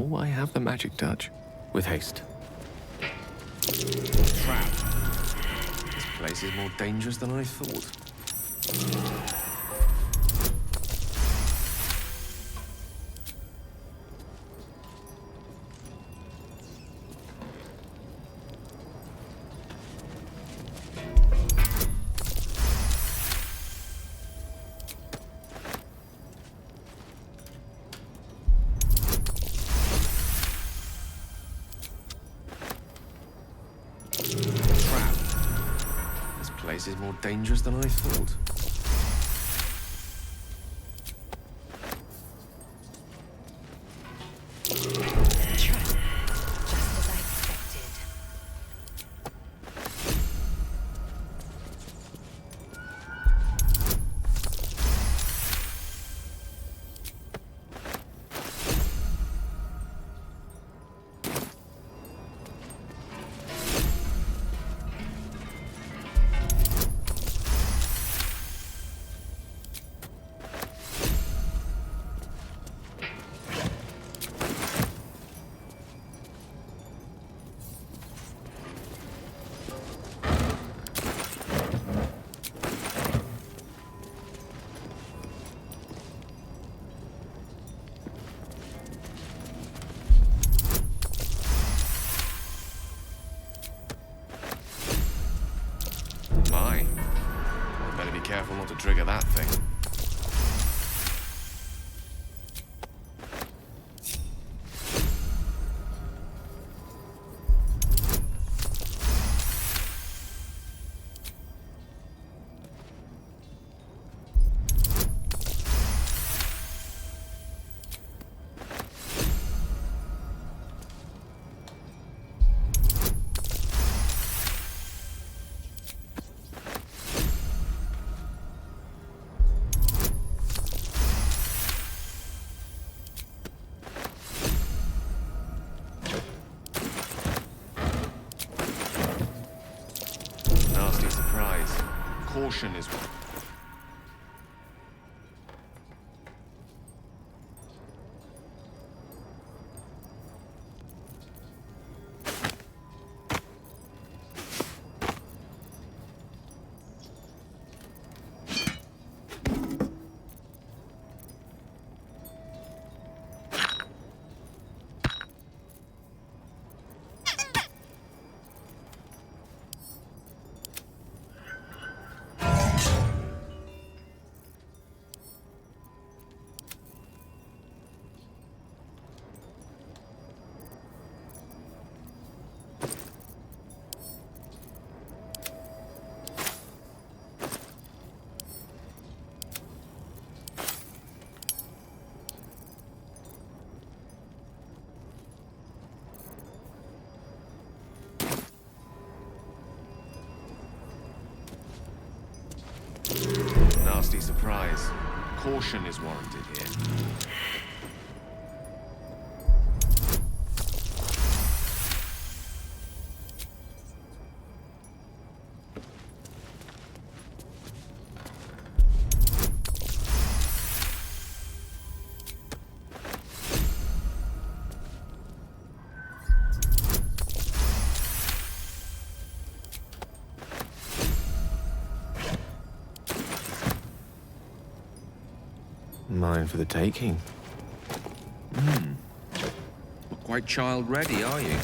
Oh, I have the magic touch. With haste. Trap. This place is more dangerous than I thought. This is more dangerous than I thought. Just as I expected. My. I'd better be careful not to trigger that thing. Nasty surprise. Caution is... Nasty surprise. Caution is warranted here. Mine for the taking. Not quite child ready, are you?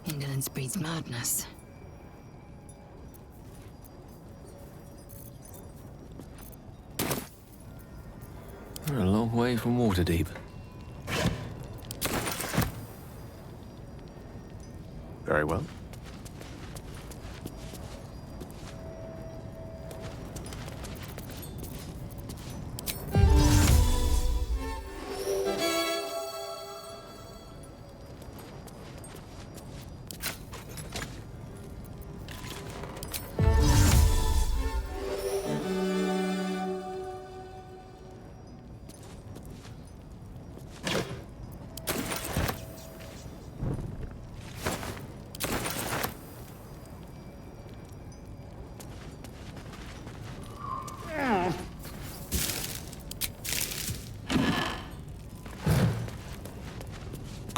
Indolence breeds madness. We're a long way from Waterdeep. Very well.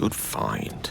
Good find.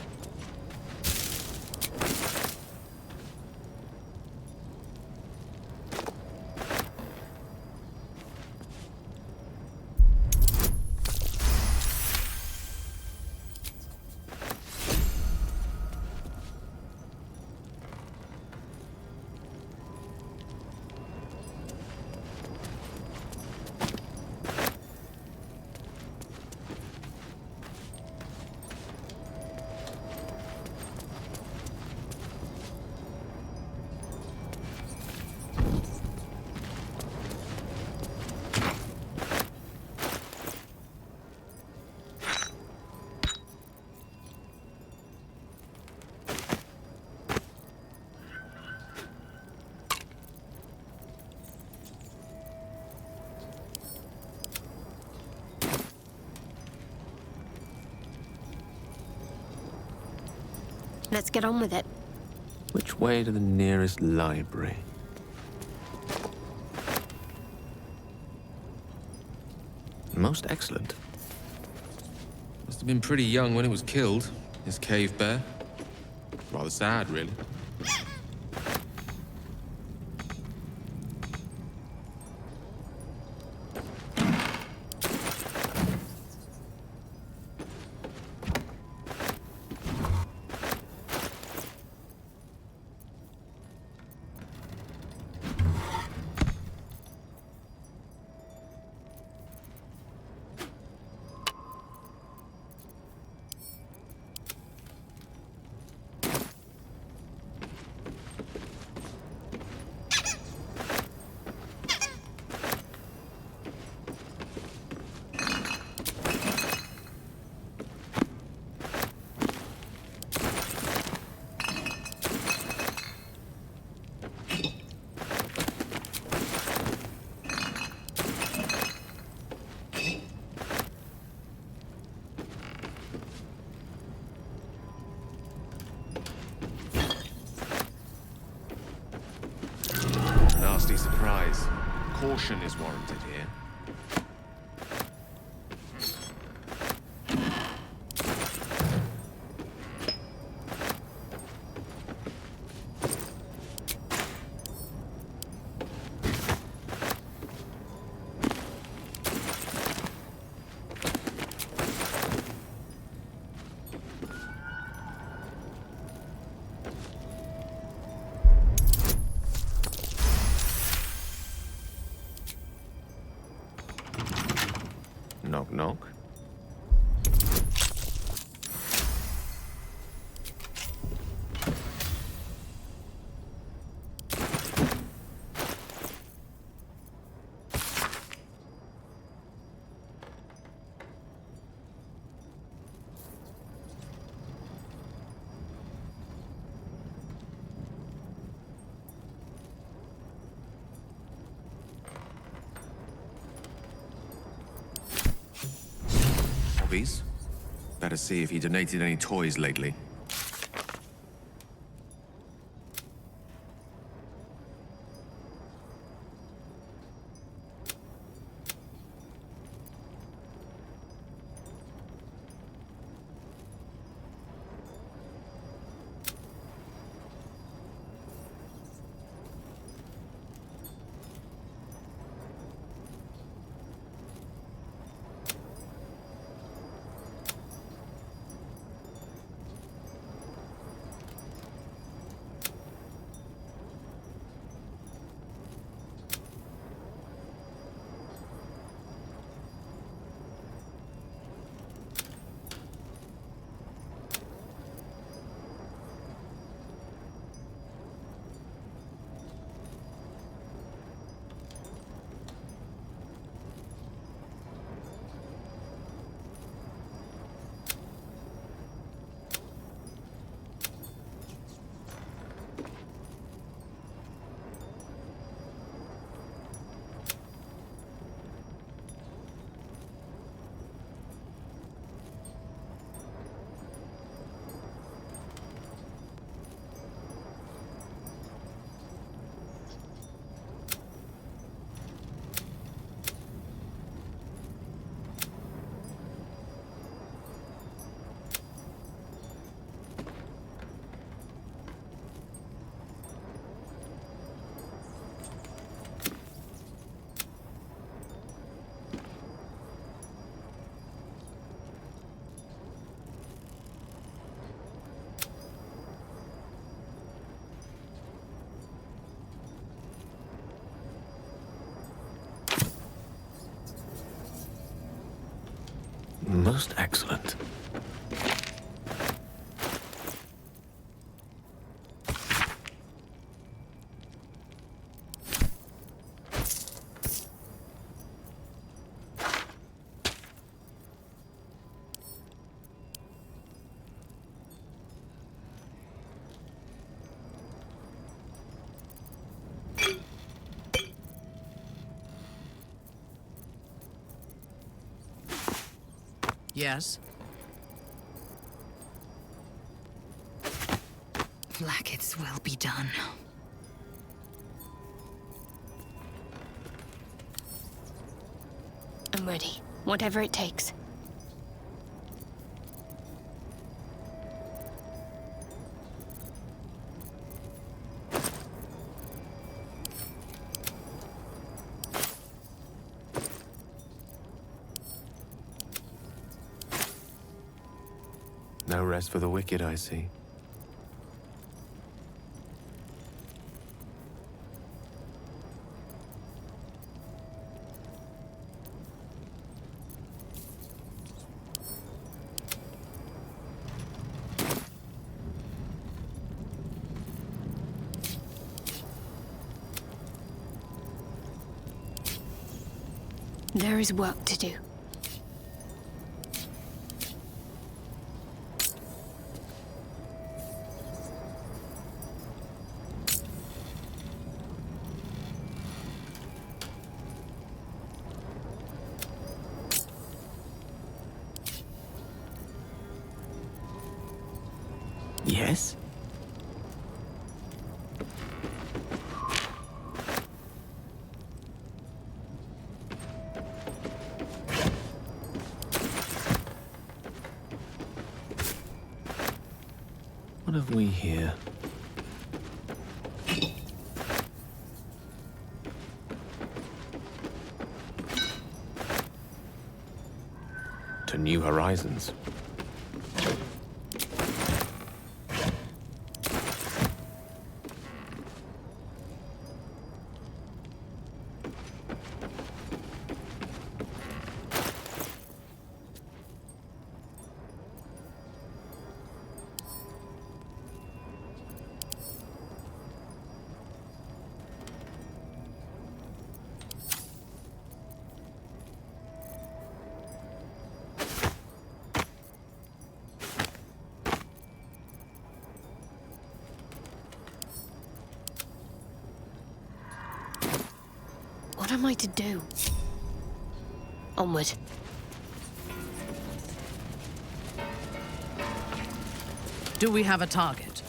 Let's get on with it. Which way to the nearest library? Most excellent. Must have been pretty young when it was killed, this cave bear. Rather sad, really. Nasty surprise. Caution is warranted here. Knock, knock. Hobbies? Better see if he donated any toys lately. Most excellent. Yes? Blackets will be done. I'm ready. Whatever it takes. No rest for the wicked, I see. There is work to do. Yes? What have we here? To new horizons. What am I to do? Onward. Do we have a target?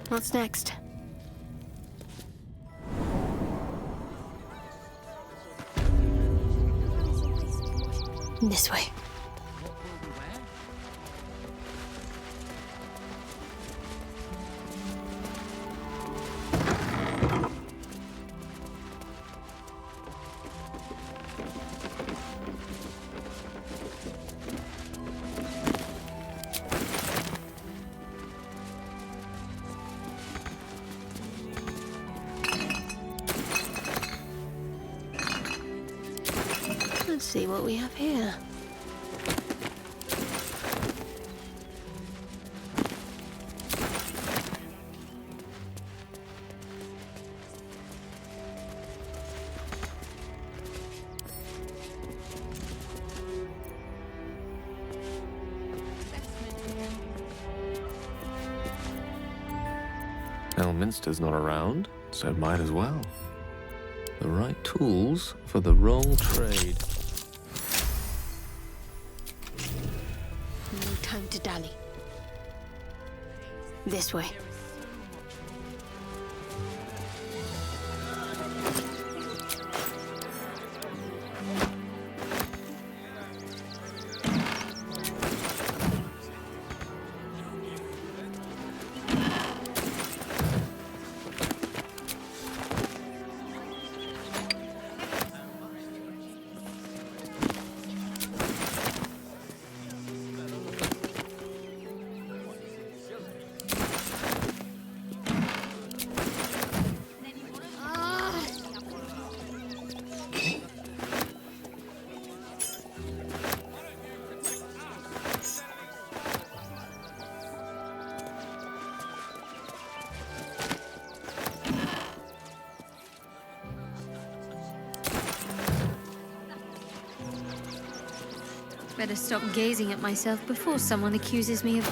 What's next? This way. Let's see what we have here. Elminster's not around, so might as well. The right tools for the wrong trade. No time to dally. This way. Better stop gazing at myself before someone accuses me of...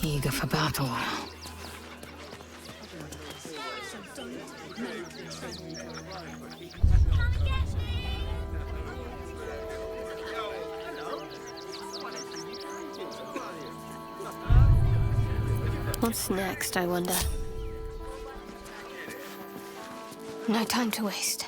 Eager for battle. What's next, I wonder? No time to waste.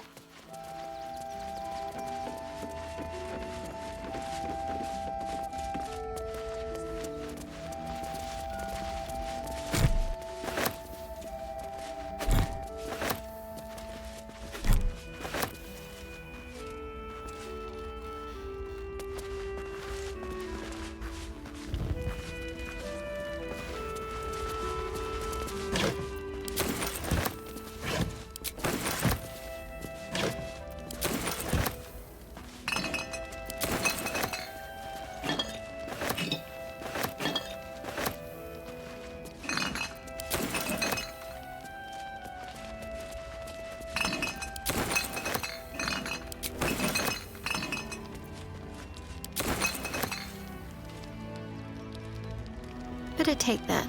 Better take that.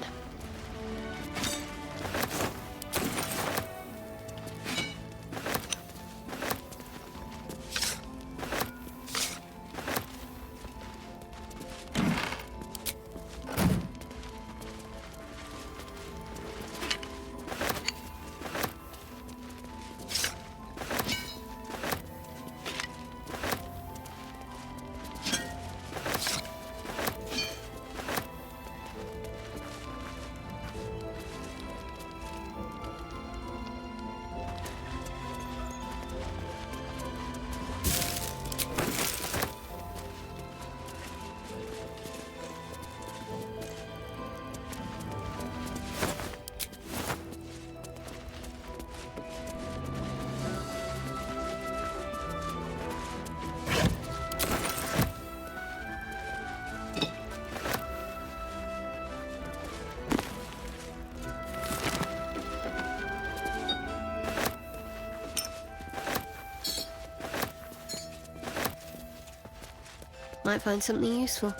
Might find something useful.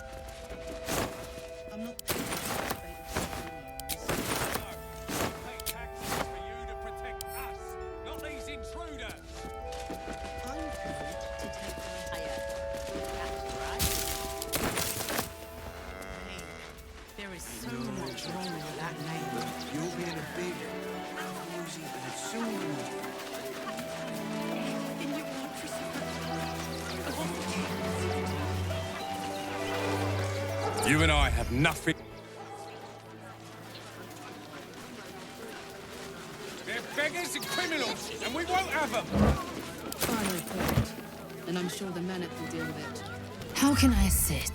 There is so much wrong with that name. You're being a big, bluesy, and soon. You and I have nothing. They're beggars and criminals, and we won't have them. File a report, and I'm sure the Manet will deal with it. How can I assist?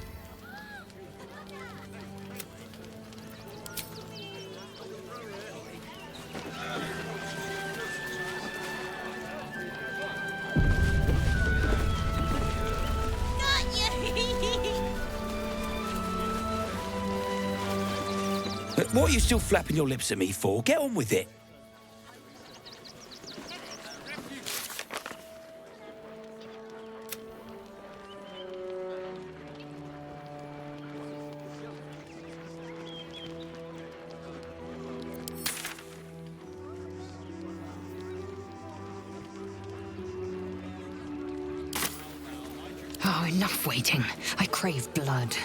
What are you still flapping your lips at me for? Get on with it. Oh, enough waiting. I crave blood.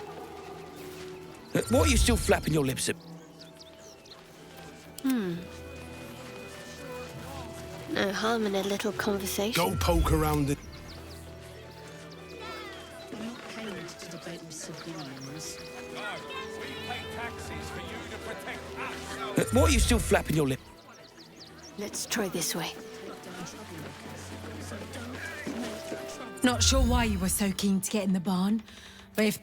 What are you still flapping your lips at? No harm in a little conversation. Go poke around it. I'm not paid to debate with civilians. We pay taxes for you to protect us. What are you still flapping your lips? Let's try this way. Not sure why you were so keen to get in the barn, but if...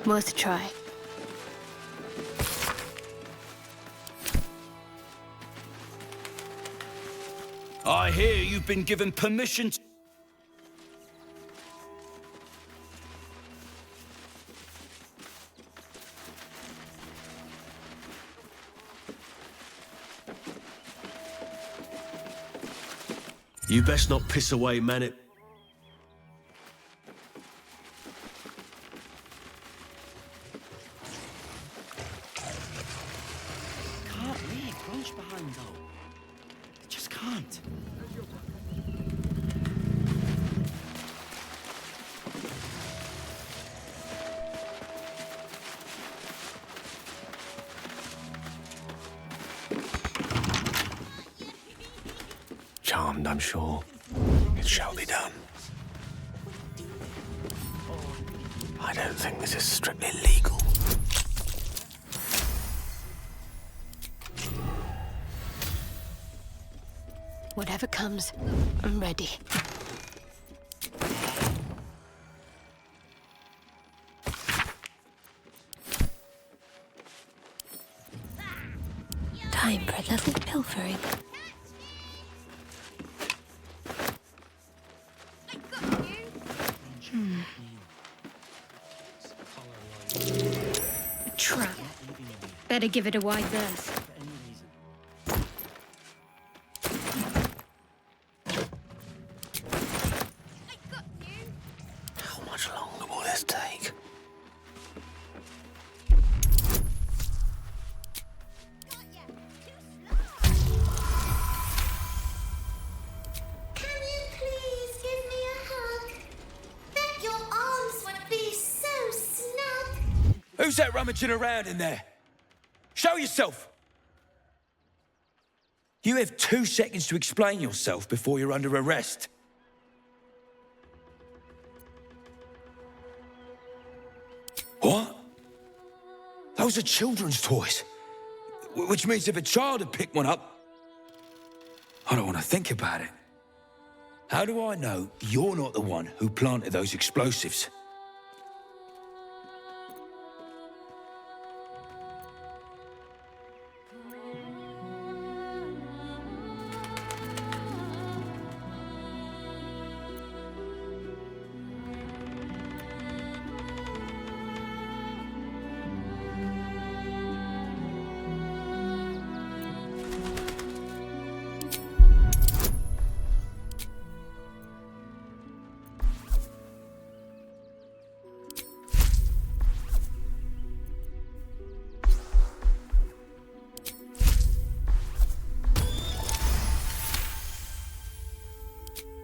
Worth a try. I hear you've been given permission to... You best not piss away, man. Can't really crunch behind, though. Just can't. Charmed, I'm sure. It shall be done. I don't think this is strictly legal. Whatever comes, I'm ready. Time for a little pilfering. A trap. Better give it a wide berth. How much longer will this take? Can you please give me a hug? Bet your arms would be so snug. Who's that rummaging around in there? Show yourself! You have 2 seconds to explain yourself before you're under arrest. What? Those are children's toys. Which means if a child had picked one up... I don't want to think about it. How do I know you're not the one who planted those explosives?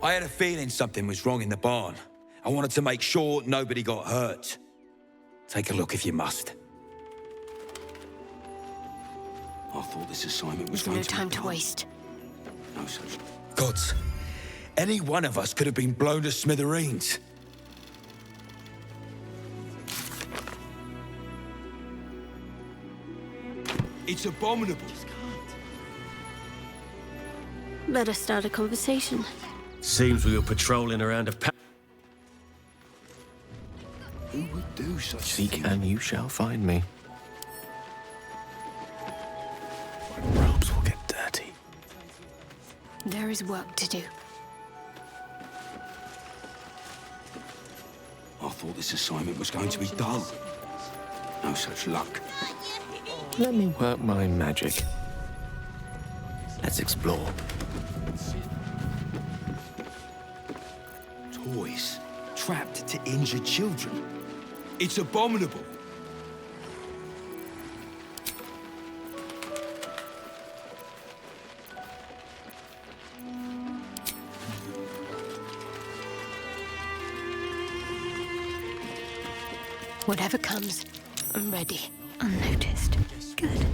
I had a feeling something was wrong in the barn. I wanted to make sure nobody got hurt. Take a look if you must. I thought this assignment was There's going no to time be to done. waste. No such... Gods, any one of us could have been blown to smithereens. It's abominable. Let us start a conversation. Seems we were patrolling around a Who would do such a Seek thing? and you shall find me. My robes will get dirty. There is work to do. I thought this assignment was going to be done. No such luck. Let me work my magic. Let's explore. Toys trapped to injure children. It's abominable. Whatever comes, I'm ready. Unnoticed. Good.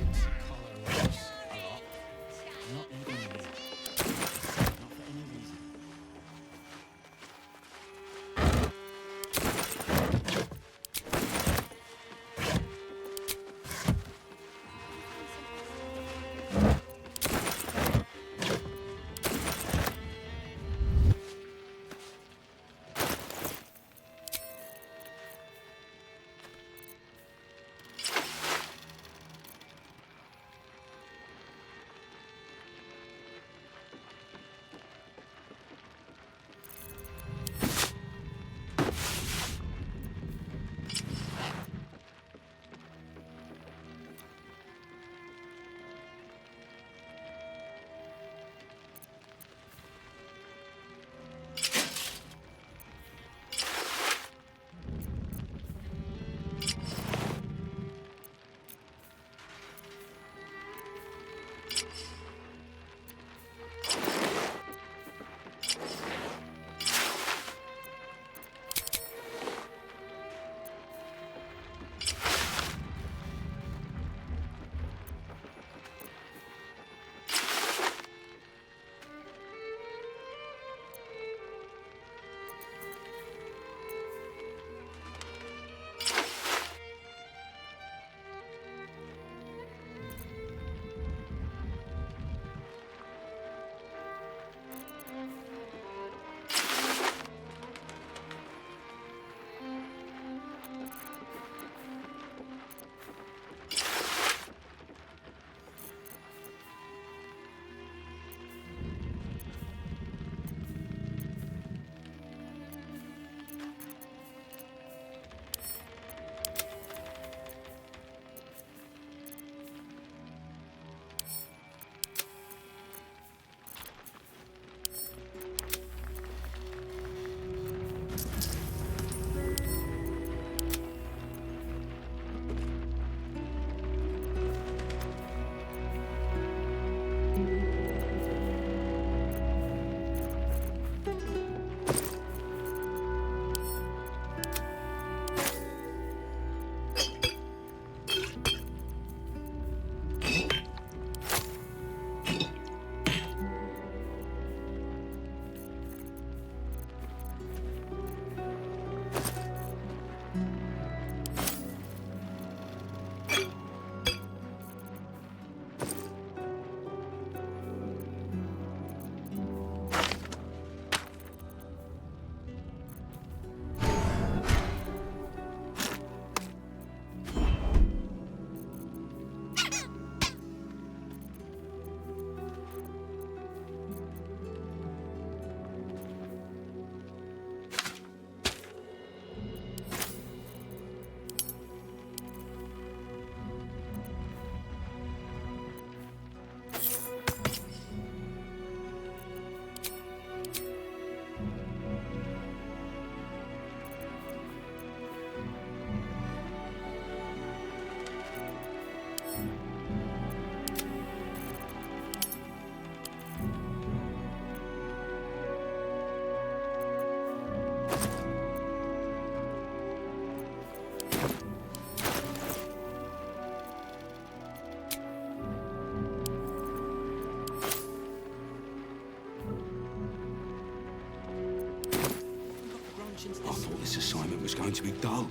I thought this assignment was going to be dull.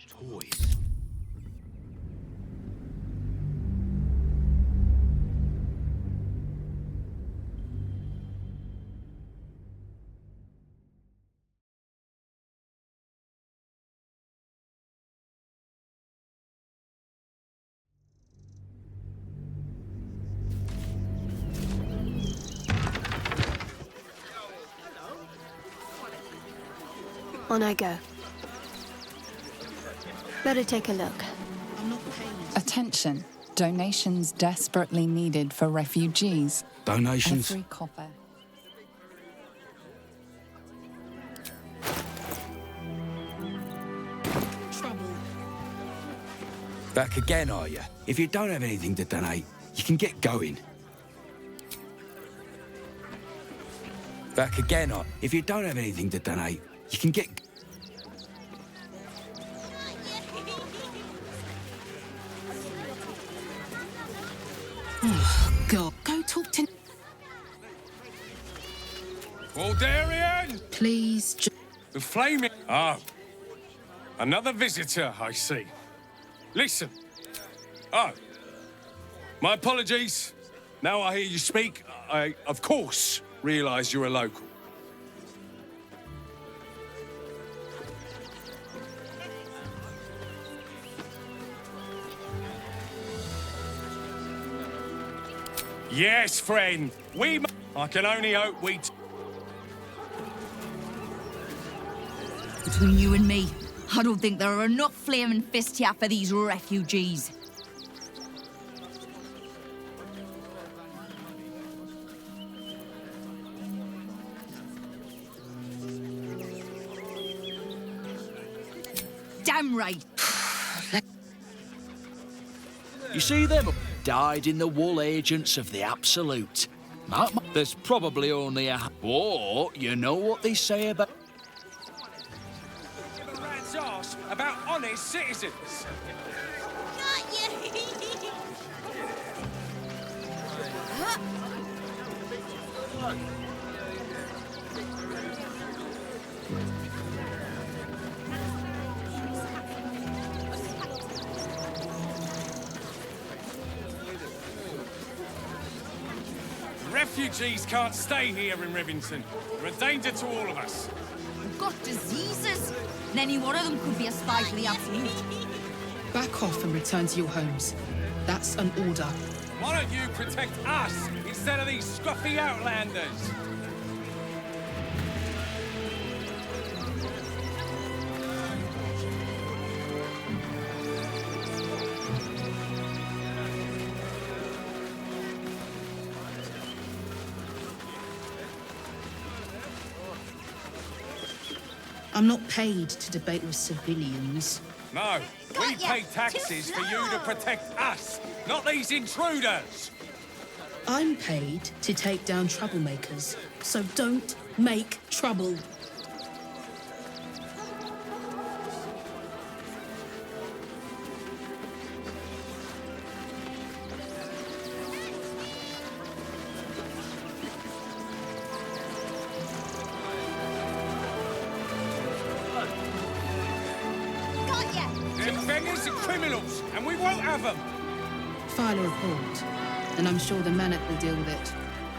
Toys. On I go. Better take a look. Attention. Donations desperately needed for refugees. Donations? Every copper. Trouble. Back again, are you? If you don't have anything to donate, you can get going. Back again, are if you don't have anything to donate, you can get... Oh, God. Go talk to... Baldurian! Please, The flaming... Oh. Another visitor, I see. Listen. Oh. My apologies. Now I hear you speak, I, of course, realise you're a local. Yes, friend. I can only hope we... Between you and me, I don't think there are enough flaming fists here for these refugees. Damn right. You see them? Died in the wool agents of the Absolute. There's probably only a... Or, you know what they say about... Give a rat's arse about honest citizens. Refugees can't stay here in Rivington. They're a danger to all of us. We've got diseases, and any one of them could be a spy for the Absolute. Back off and return to your homes. That's an order. Why don't you protect us instead of these scruffy outlanders? I'm not paid to debate with civilians. No, we pay taxes for you to protect us, not these intruders. I'm paid to take down troublemakers, so don't make trouble. They're beggars and criminals, and we won't have them. File a report, and I'm sure the Manet will deal with it.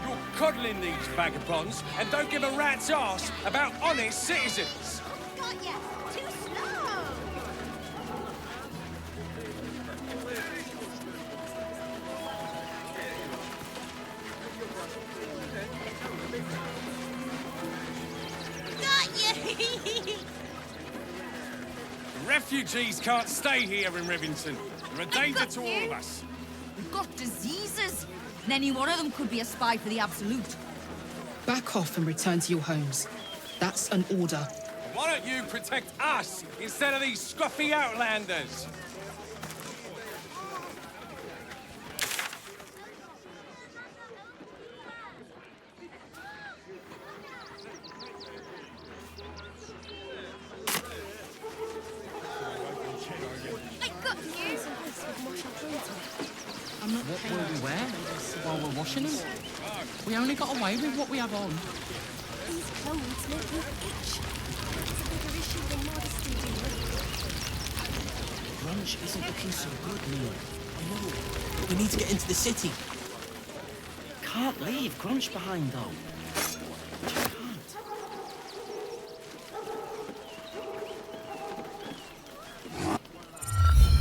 You're coddling these vagabonds and don't give a rat's arse about honest citizens. Refugees can't stay here in Rivington. They're a danger to all of us. We've got diseases, and any one of them could be a spy for the Absolute. Back off and return to your homes. That's an order. Why don't you protect us instead of these scruffy outlanders? I'm not what will we wear while we're washing them? We only got away with what we have on. These clothes make me itch. It's a bigger issue than modesty, Grunge isn't looking so good, Neil. I know, but we need to get into the city. Can't leave Grunge behind, though. Just can't.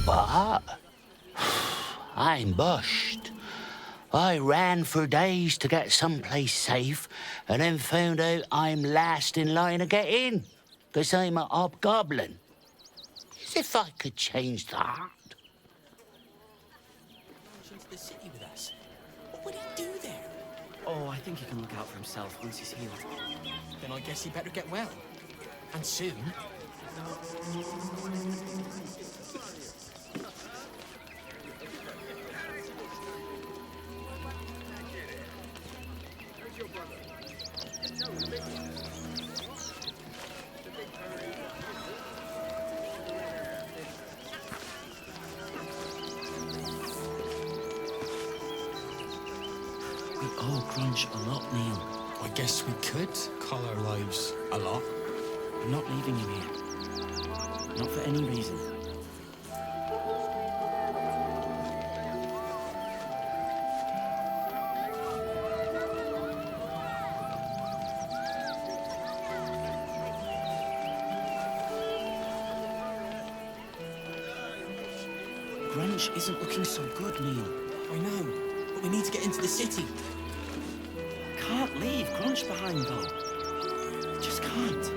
But I'm bushed. I ran for days to get someplace safe and then found out I'm last in line to get in, because I'm a hobgoblin. As if I could change that. Into the city with us. What would he do there? Oh, I think he can look out for himself once he's healed. Then I guess he better get well. And soon. We owe Grunge a lot, Neil. I guess we could call our lives a lot. I'm not leaving him here. Not for any reason. Grunge isn't looking so good, Neil. I know, but we need to get into the city. Can't leave Grunge behind, though. Just can't.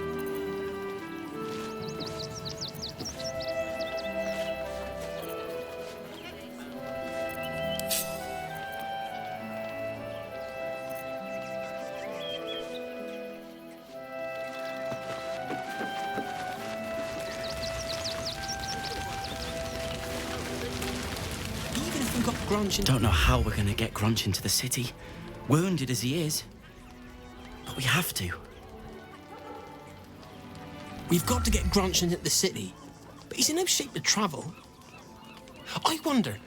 Grunch. Don't know how we're gonna get Grunch into the city, wounded as he is. But we have to. We've got to get Grunch into the city, but he's in no shape to travel. I wonder,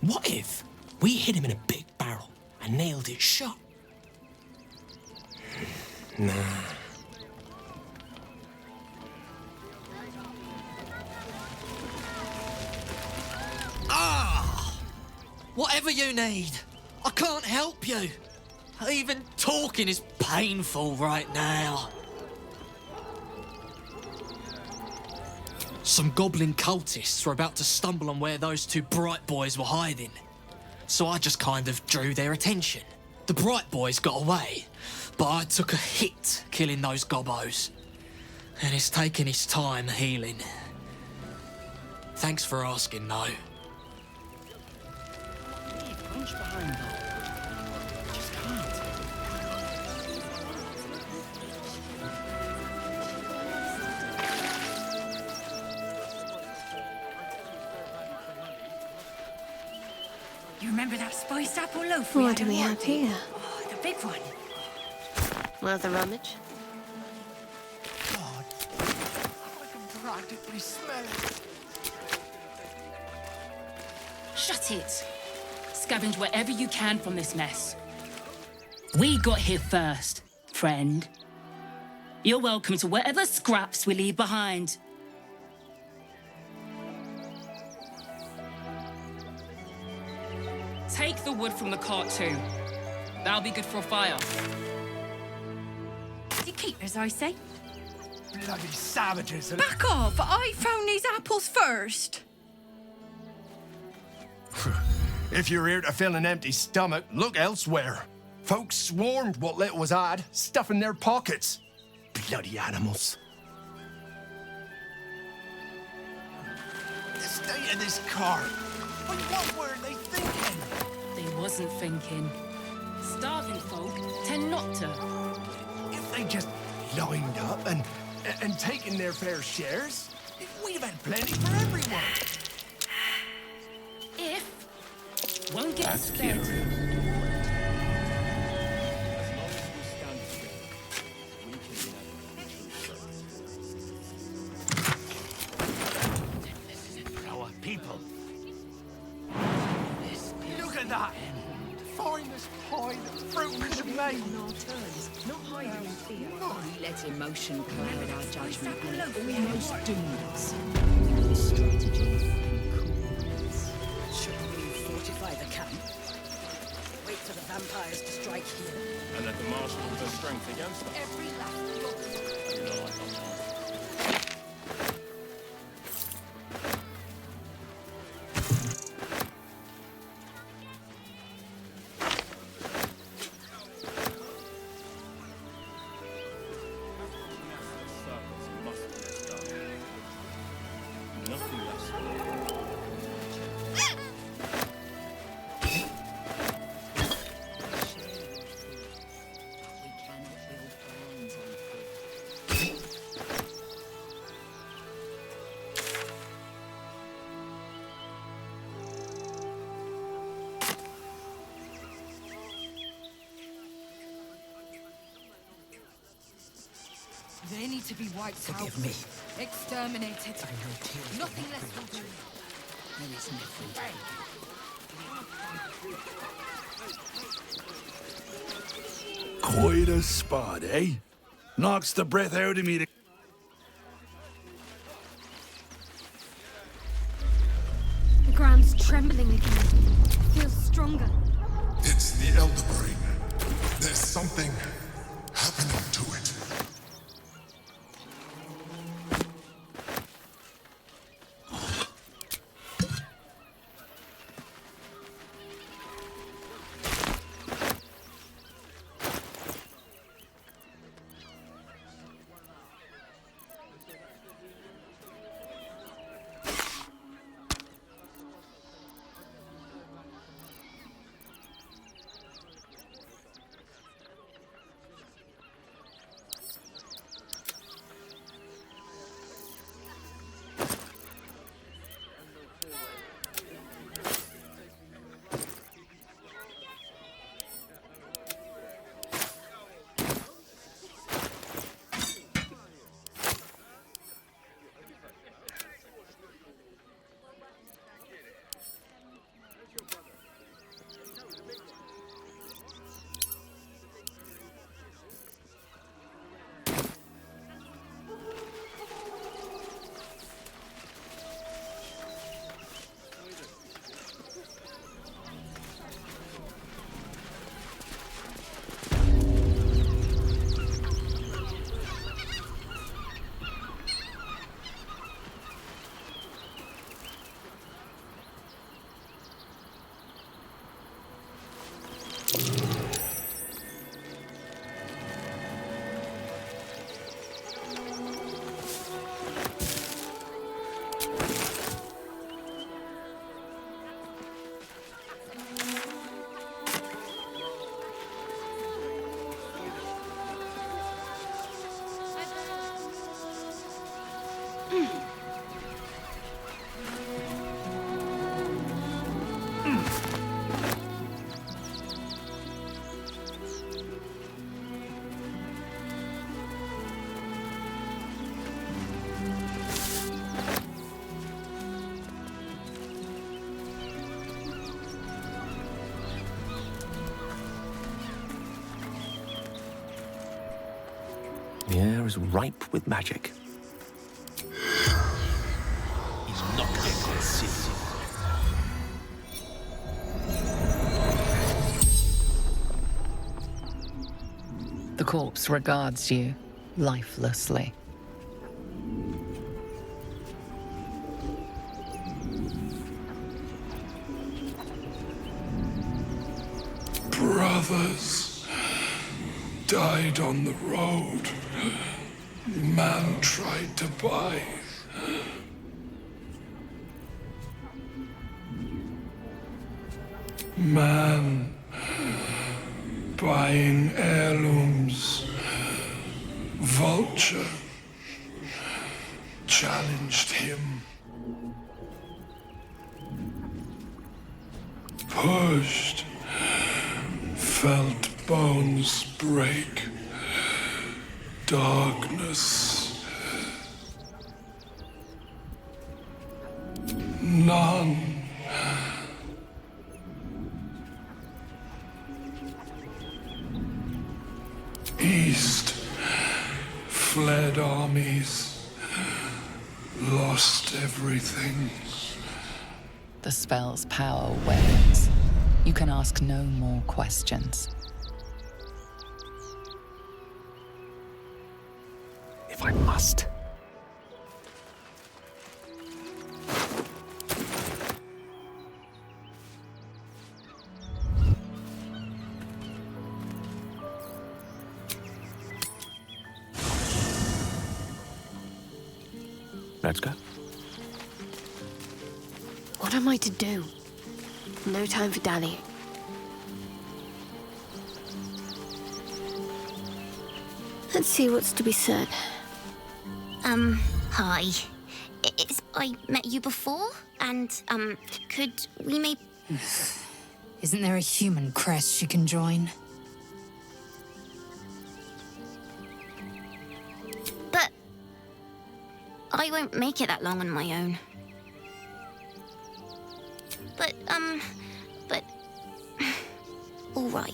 what if we hid him in a big barrel and nailed it shut? Nah. Ah! Whatever you need, I can't help you. Even talking is painful right now. Some goblin cultists were about to stumble on where those two bright boys were hiding. So I just kind of drew their attention. The bright boys got away, but I took a hit killing those gobbos. And it's taken its time healing. Thanks for asking, though. Leave Grunch behind, though. Just can't. You remember that spiced apple loaf? What do we have here? Oh, the big one. Worth a rummage? God, I can practically smell it. Shut it. Scavenge wherever you can from this mess. We got here first, friend. You're welcome to whatever scraps we leave behind. Take the wood from the cart too. That'll be good for a fire. You keep as I say. Bloody savages. Back off! I found these apples first. If you're here to fill an empty stomach, look elsewhere. Folks swarmed what little was had, stuffing their pockets. Bloody animals. The state of this cart. But what were they thinking? They wasn't thinking. Starving folk tend not to. If they just lined up and taken their fair shares, we'd have had plenty for everyone. If won't get That's spent. Our people. Look at that! Finest pie that fruit could have made. On our terms, not hiding in fear. We let emotion cloud our judgment and almost doomed us. Strategy and coolness. Should we fortify the camp? Wait for the vampires to strike here. And let the marshal with their strength against them. Every last They need to be wiped out. Forgive me. Exterminated. I know tears. Nothing less will do. There is nothing. Quite a spot, eh? Knocks the breath out of me to... The ground's trembling again. Feels stronger. It's the Elder Brain. There's something happening to it. air is ripe with magic. He's not getting considered. The corpse regards you lifelessly. Brothers died on the road. Man tried to buy. Man buying heirlooms. Vulture challenged him. Pushed. Felt bones break. Darkness. None. East. Fled armies. Lost everything. The spell's power wanes. You can ask no more questions. If I must. Let's go. What am I to do? No time for dallying. Let's see what's to be said. Hi. I met you before, and, could we maybe... Isn't there a human crest she can join? But... I won't make it that long on my own. But... all right.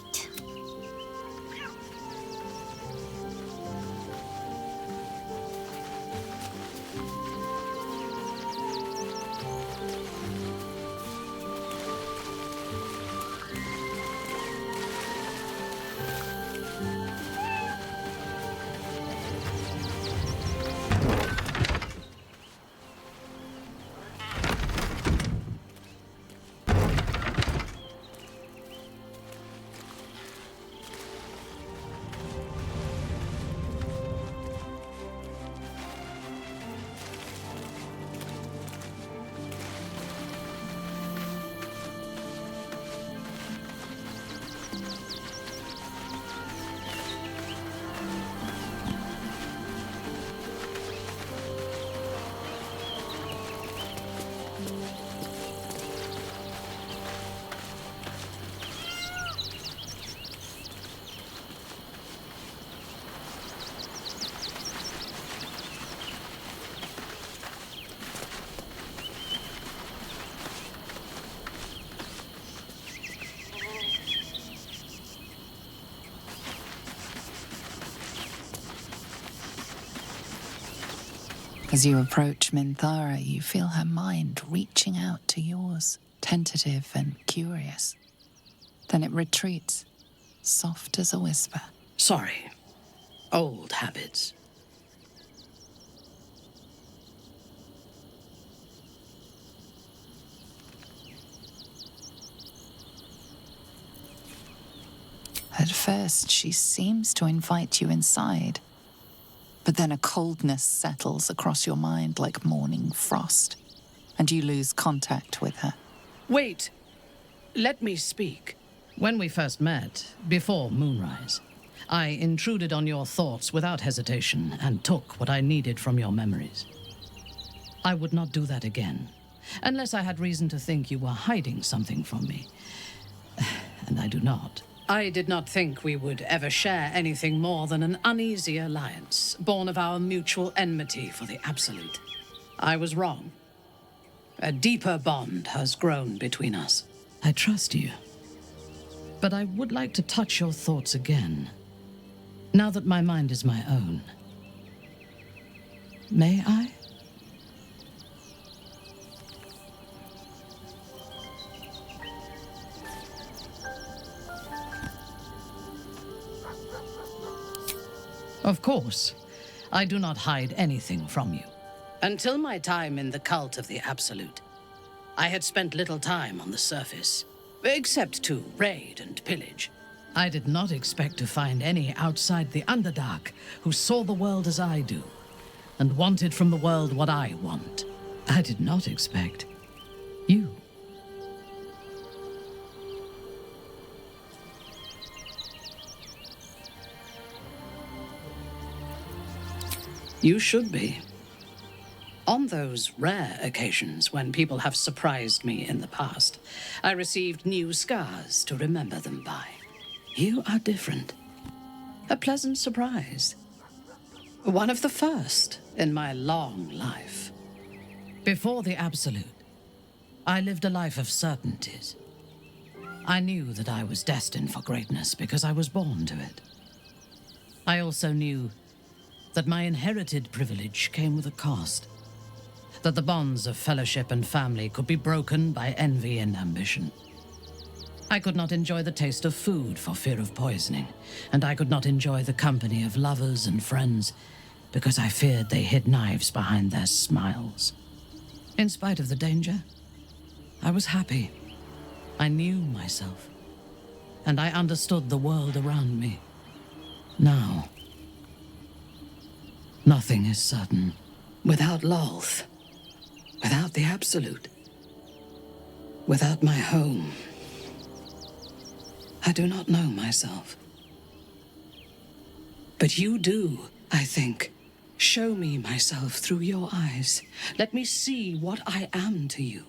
As you approach Minthara, you feel her mind reaching out to yours, tentative and curious. Then it retreats, soft as a whisper. Sorry. Old habits. At first, she seems to invite you inside. But then a coldness settles across your mind like morning frost, and you lose contact with her. Wait. Let me speak. When we first met, before moonrise, I intruded on your thoughts without hesitation and took what I needed from your memories. I would not do that again, unless I had reason to think you were hiding something from me. And I do not. I did not think we would ever share anything more than an uneasy alliance, born of our mutual enmity for the Absolute. I was wrong. A deeper bond has grown between us. I trust you. But I would like to touch your thoughts again. Now that my mind is my own, May I? Of course, I do not hide anything from you. Until my time in the cult of the Absolute, I had spent little time on the surface, except to raid and pillage. I did not expect to find any outside the Underdark who saw the world as I do, and wanted from the world what I want. I did not expect you. You should be. On those rare occasions when people have surprised me in the past, I received new scars to remember them by. You are different. A pleasant surprise. One of the first in my long life. Before the Absolute, I lived a life of certainties. I knew that I was destined for greatness because I was born to it. I also knew that my inherited privilege came with a cost. That the bonds of fellowship and family could be broken by envy and ambition. I could not enjoy the taste of food for fear of poisoning, and I could not enjoy the company of lovers and friends because I feared they hid knives behind their smiles. In spite of the danger, I was happy. I knew myself, and I understood the world around me. Now, nothing is certain. Without Lolth, without the Absolute, without my home, I do not know myself. But you do, I think. Show me myself through your eyes. Let me see what I am to you.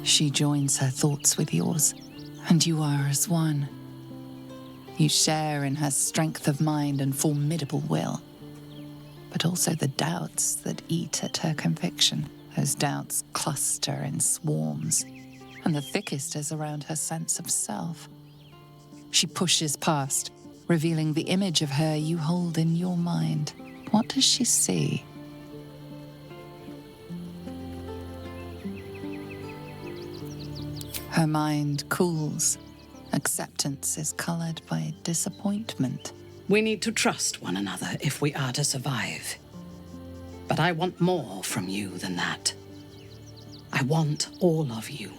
She joins her thoughts with yours, and you are as one. You share in her strength of mind and formidable will, but also the doubts that eat at her conviction. Those doubts cluster in swarms, and the thickest is around her sense of self. She pushes past, revealing the image of her you hold in your mind. What does she see? Her mind cools. Acceptance is colored by disappointment. We need to trust one another if we are to survive. But I want more from you than that. I want all of you.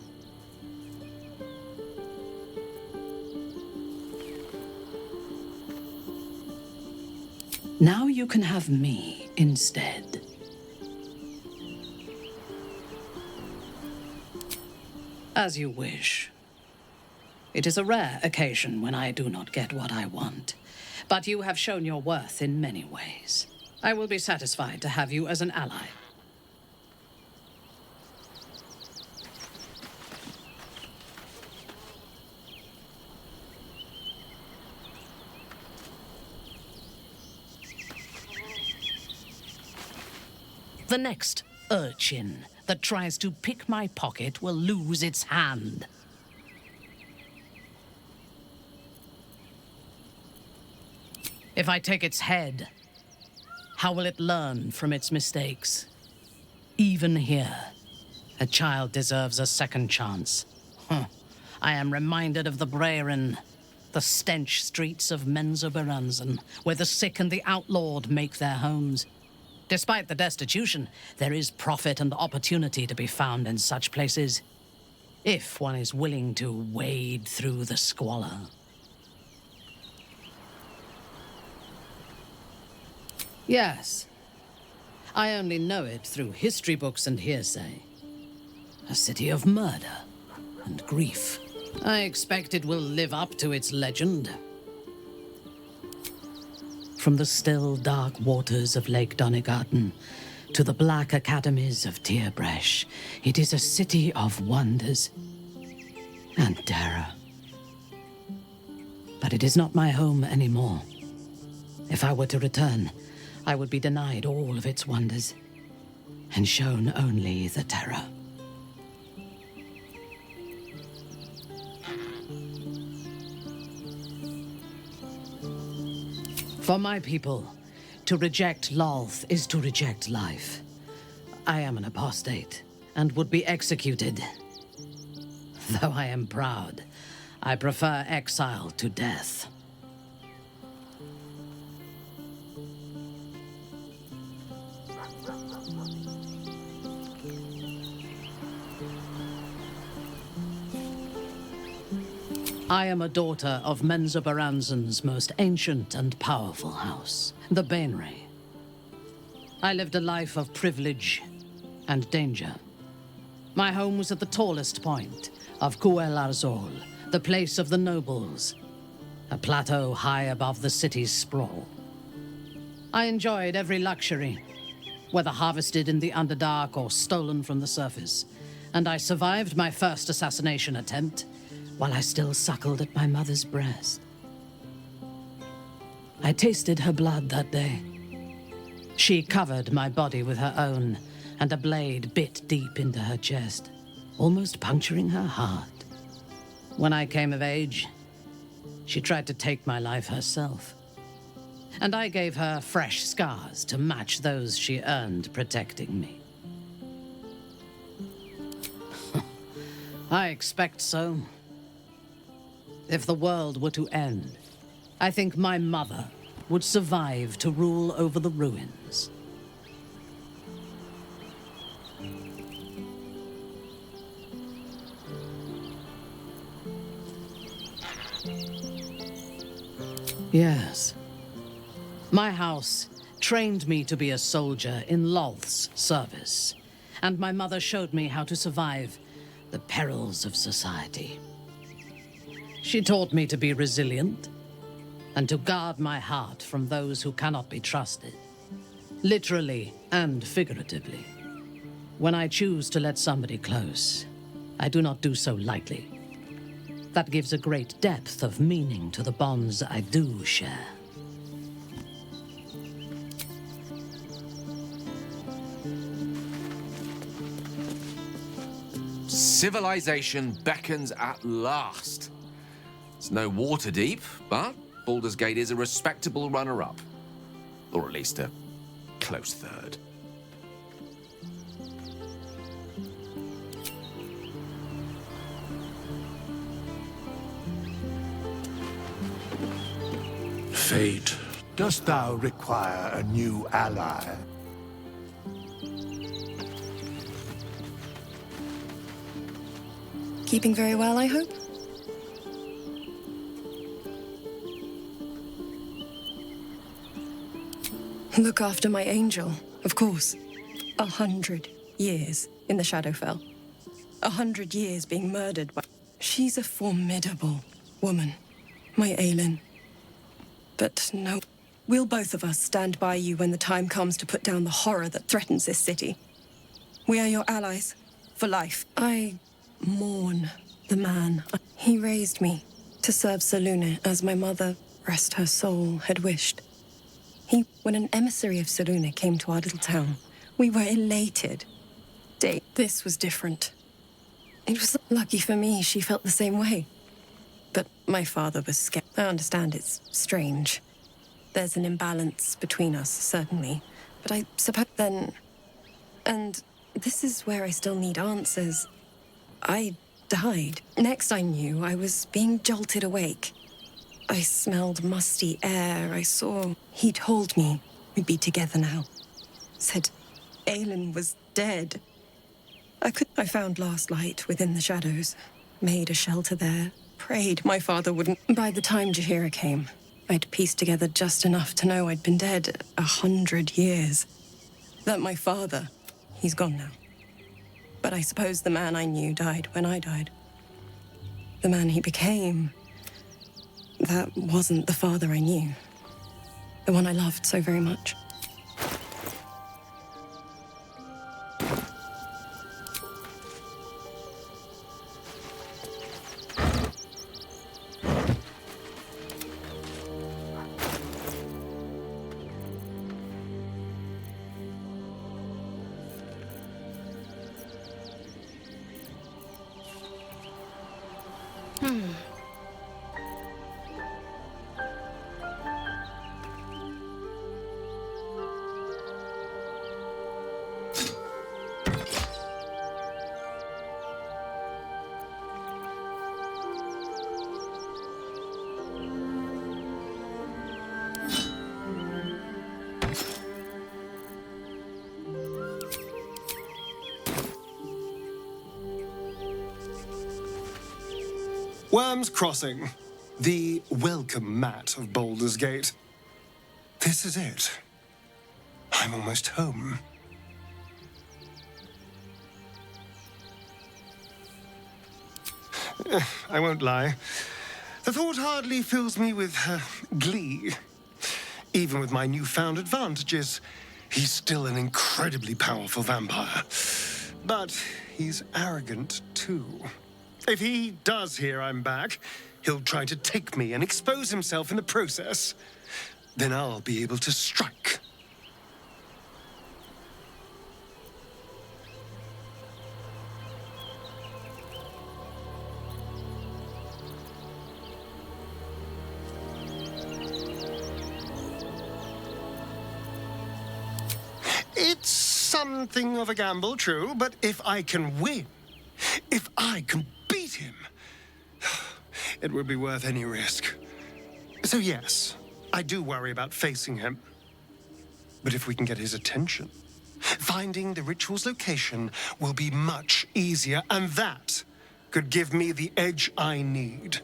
Now you can have me instead. As you wish. It is a rare occasion when I do not get what I want, but you have shown your worth in many ways. I will be satisfied to have you as an ally. The next urchin that tries to pick my pocket will lose its hand. If I take its head, how will it learn from its mistakes? Even here, a child deserves a second chance. I am reminded of the Brehren, the stench streets of Menzoberranzan, where the sick and the outlawed make their homes. Despite the destitution, there is profit and opportunity to be found in such places, if one is willing to wade through the squalor. Yes. I only know it through history books and hearsay. A city of murder and grief. I expect it will live up to its legend. From the still, dark waters of Lake Donegarten to the black academies of Tierbresh, it is a city of wonders and terror. But it is not my home anymore. If I were to return, I would be denied all of its wonders and shown only the terror. For my people, to reject Lolth is to reject life. I am an apostate and would be executed. Though I am proud, I prefer exile to death. I am a daughter of Menzoberranzan's most ancient and powerful house, the Bainray. I lived a life of privilege and danger. My home was at the tallest point of Cuel Arzol, the place of the nobles, a plateau high above the city's sprawl. I enjoyed every luxury, whether harvested in the Underdark or stolen from the surface, and I survived my first assassination attempt while I still suckled at my mother's breast. I tasted her blood that day. She covered my body with her own, and a blade bit deep into her chest, almost puncturing her heart. When I came of age, she tried to take my life herself, and I gave her fresh scars to match those she earned protecting me. I expect so. If the world were to end, I think my mother would survive to rule over the ruins. Yes. My house trained me to be a soldier in Lolth's service, and my mother showed me how to survive the perils of society. She taught me to be resilient and to guard my heart from those who cannot be trusted, literally and figuratively. When I choose to let somebody close, I do not do so lightly. That gives a great depth of meaning to the bonds I do share. Civilization beckons at last. It's no water deep, but Baldur's Gate is a respectable runner-up. Or at least a close third. Fate, dost thou require a new ally? Keeping very well, I hope? Look after my angel, of course. 100 years in the Shadowfell. 100 years being murdered by... She's a formidable woman, my Aelin. But no, we'll both of us stand by you when the time comes to put down the horror that threatens this city. We are your allies, for life. I mourn the man. He raised me to serve Selûne as my mother, rest her soul, had wished. When an emissary of Selûne came to our little town, we were elated. This was different. It was lucky for me she felt the same way. But my father was scared. I understand it's strange. There's an imbalance between us, certainly. But I suppose then... And this is where I still need answers. I died. Next I knew, I was being jolted awake. I smelled musty air. I saw... He told me we'd be together now. Said Aelin was dead. I found last light within the shadows. Made a shelter there. Prayed my father wouldn't... By the time Jaheira came, I'd pieced together just enough to know I'd been dead 100 years. That my father, he's gone now. But I suppose the man I knew died when I died. The man he became... That wasn't the father I knew. The one I loved so very much. Worm's Crossing, the welcome mat of Baldur's Gate. This is it. I'm almost home. I won't lie. The thought hardly fills me with glee. Even with my newfound advantages, he's still an incredibly powerful vampire. But he's arrogant, too. If he does hear I'm back, he'll try to take me and expose himself in the process. Then I'll be able to strike. It's something of a gamble, true, but if I can win, if I can beat him, it would be worth any risk. So yes, I do worry about facing him. But if we can get his attention, finding the ritual's location will be much easier, and that could give me the edge I need.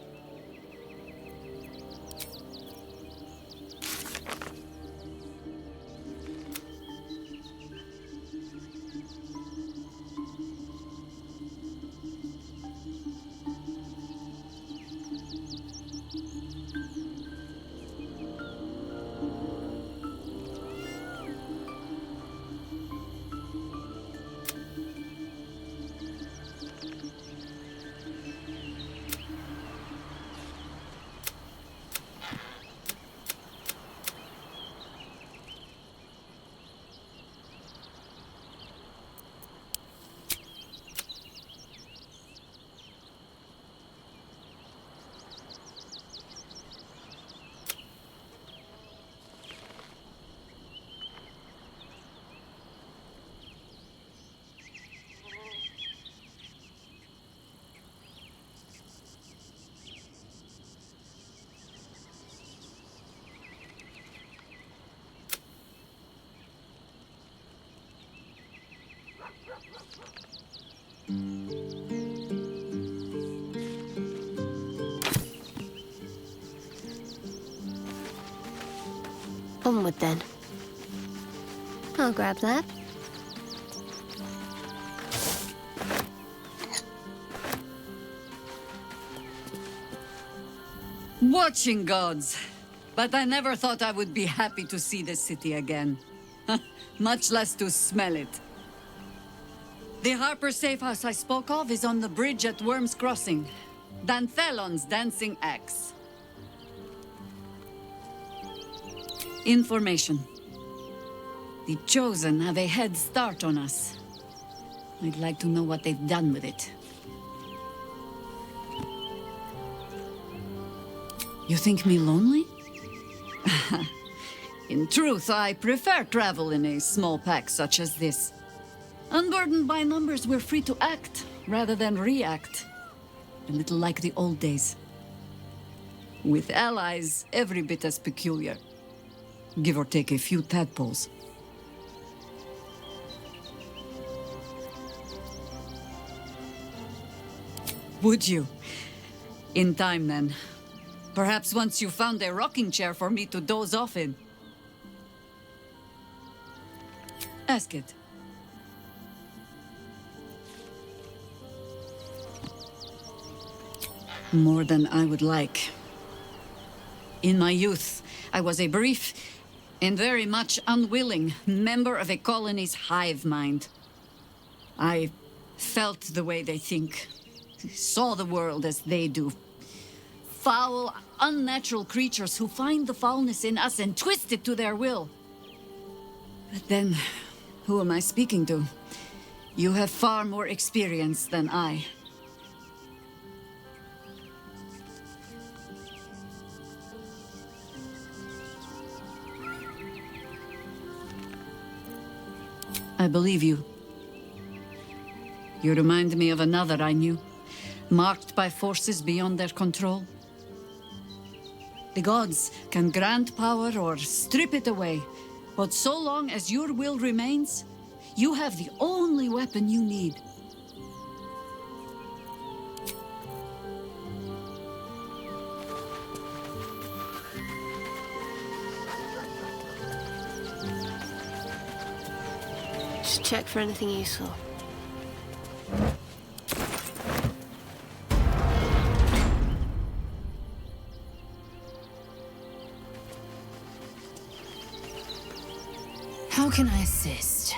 Onward then. I'll grab that. Watching gods. But I never thought I would be happy to see the city again. Much less to smell it. The Harper safe house I spoke of is on the bridge at Worm's Crossing. Danthelon's dancing axe. Information. The Chosen have a head start on us. I'd like to know what they've done with it. You think me lonely? In truth, I prefer travel in a small pack such as this. Unburdened by numbers, we're free to act rather than react. A little like the old days. With allies every bit as peculiar. Give or take a few tadpoles. Would you? In time, then. Perhaps once you found a rocking chair for me to doze off in. Ask it. More than I would like. In my youth, I was a brief and very much unwilling member of a colony's hive mind. I felt the way they think, saw the world as they do. Foul, unnatural creatures who find the foulness in us and twist it to their will. But then, who am I speaking to? You have far more experience than I. I believe you. You remind me of another I knew, marked by forces beyond their control. The gods can grant power or strip it away, but so long as your will remains, you have the only weapon you need. Just check for anything useful. How can I assist?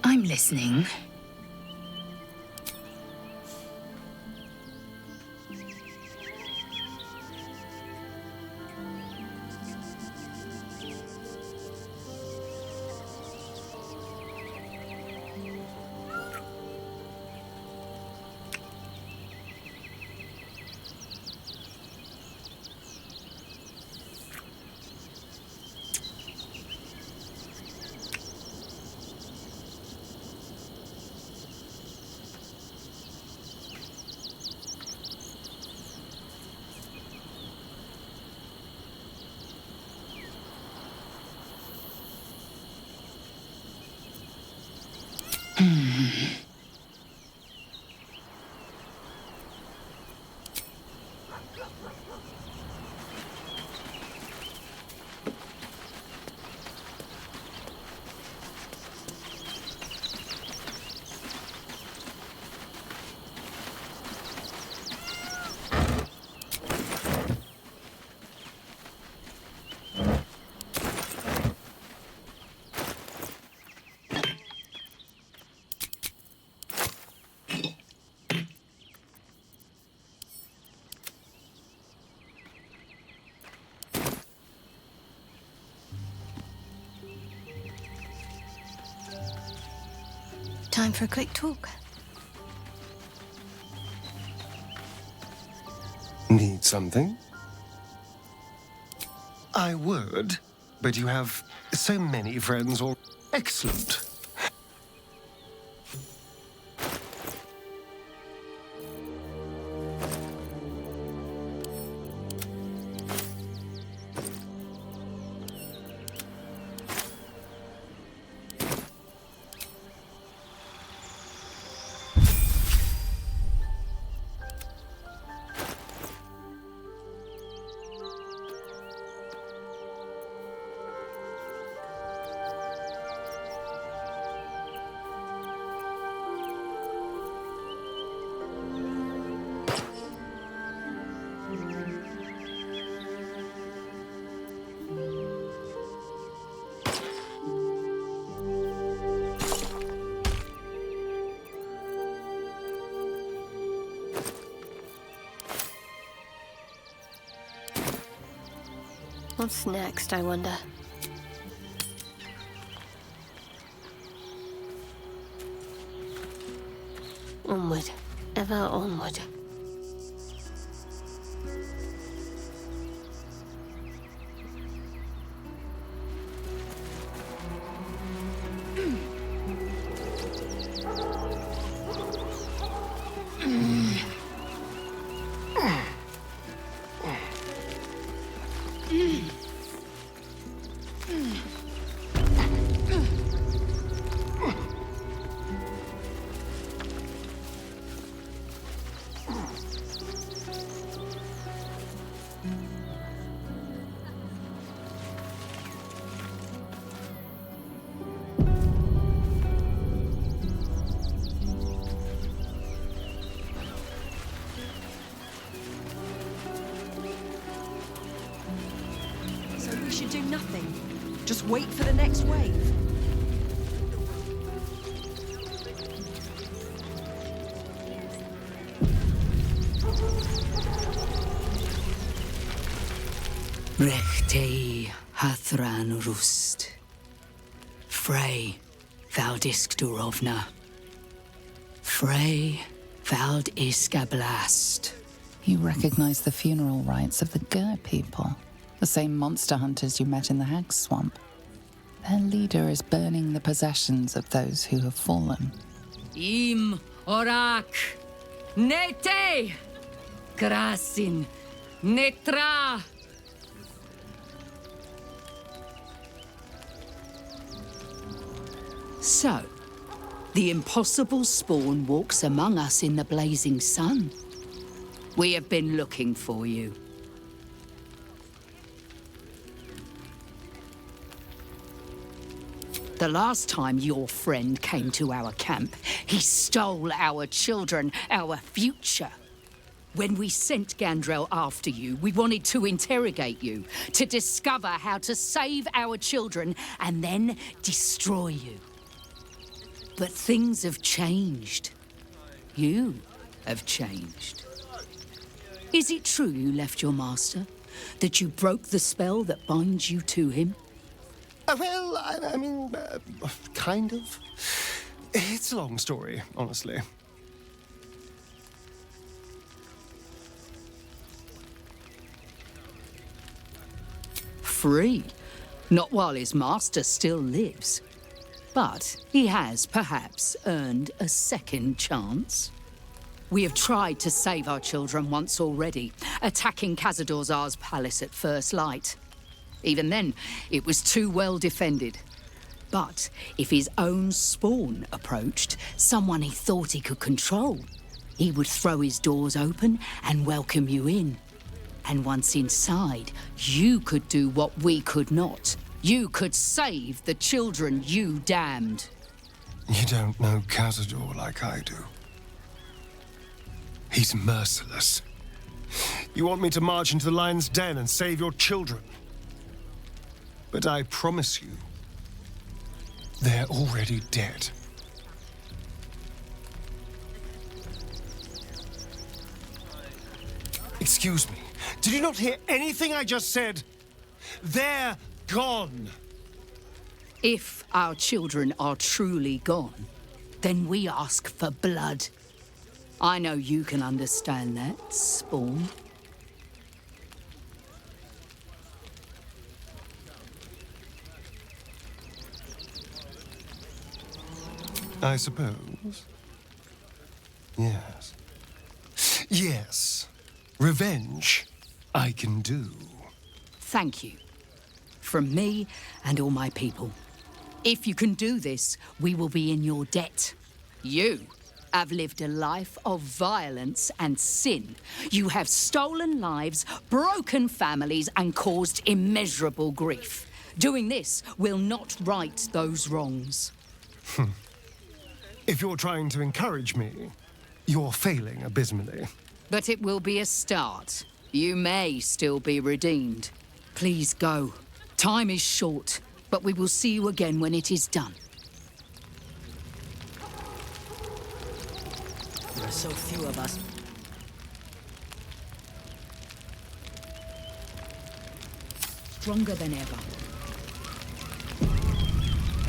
I'm listening. Time for a quick talk. Need something? I would, but you have so many friends all... Excellent. What's next, I wonder? Onward. Ever onward. So we should do nothing. Just wait for the next wave. Rechtei hathran rust. Frey valdisk durovna. Frey vald iskablast. You recognize the funeral rites of the Ger people, the same monster hunters you met in the Hag Swamp. Their leader is burning the possessions of those who have fallen. Im orak. Nete. Krasin. Netra. So, the impossible spawn walks among us in the blazing sun. We have been looking for you. The last time your friend came to our camp, he stole our children, our future. When we sent Gandrel after you, we wanted to interrogate you, to discover how to save our children and then destroy you. But things have changed. You have changed. Is it true you left your master? That you broke the spell that binds you to him? Well, I mean, kind of. It's a long story, honestly. Free. Not while his master still lives. But he has perhaps earned a second chance. We have tried to save our children once already, attacking Khazad-dûr'Zar's palace at first light. Even then, it was too well defended. But if his own spawn approached, someone he thought he could control, he would throw his doors open and welcome you in. And once inside, you could do what we could not. You could save the children you damned. You don't know Khazad-dûr like I do. He's merciless. You want me to march into the lion's den and save your children? But I promise you, they're already dead. Excuse me, did you not hear anything I just said? They're gone. If our children are truly gone, then we ask for blood. I know you can understand that, Spawn. I suppose. Yes. Yes. Revenge, I can do. Thank you. From me and all my people. If you can do this, we will be in your debt. You have lived a life of violence and sin. You have stolen lives, broken families, and caused immeasurable grief. Doing this will not right those wrongs. If you're trying to encourage me, you're failing abysmally. But it will be a start. You may still be redeemed. Please go. Time is short, but we will see you again when it is done. There are so few of us. stronger than ever.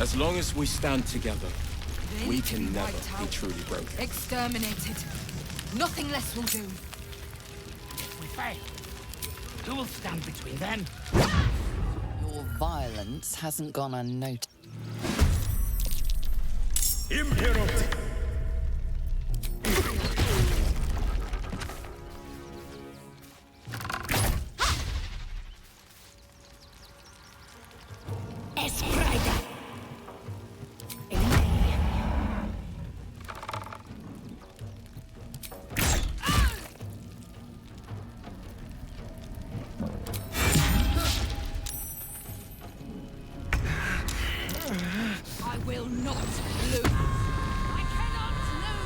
As long as we stand together, we can never be truly broken. Exterminated. Nothing less will do. If we fail, who will stand between them? Your violence hasn't gone unnoticed. I will not lose. I cannot lose.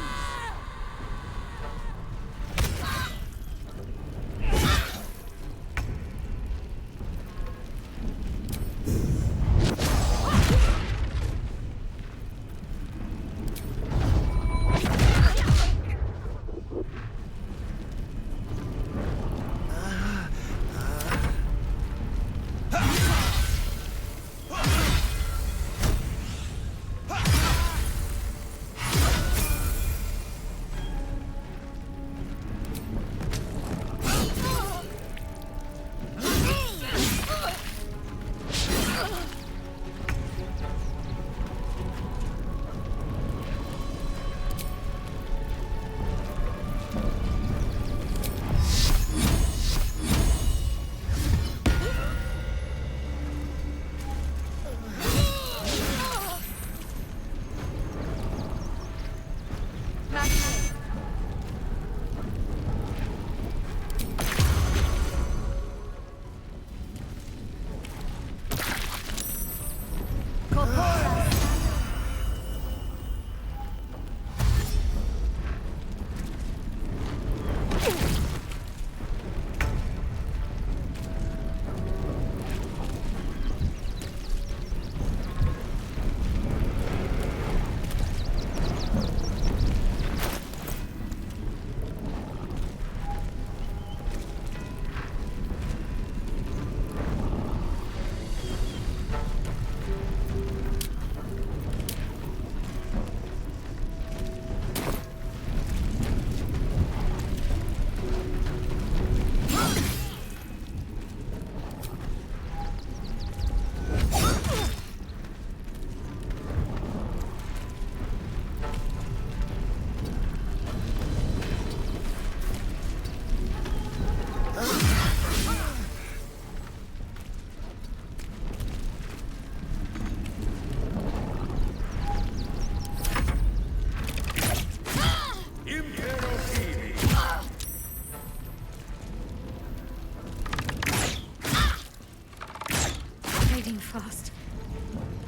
Fast.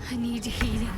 I need healing.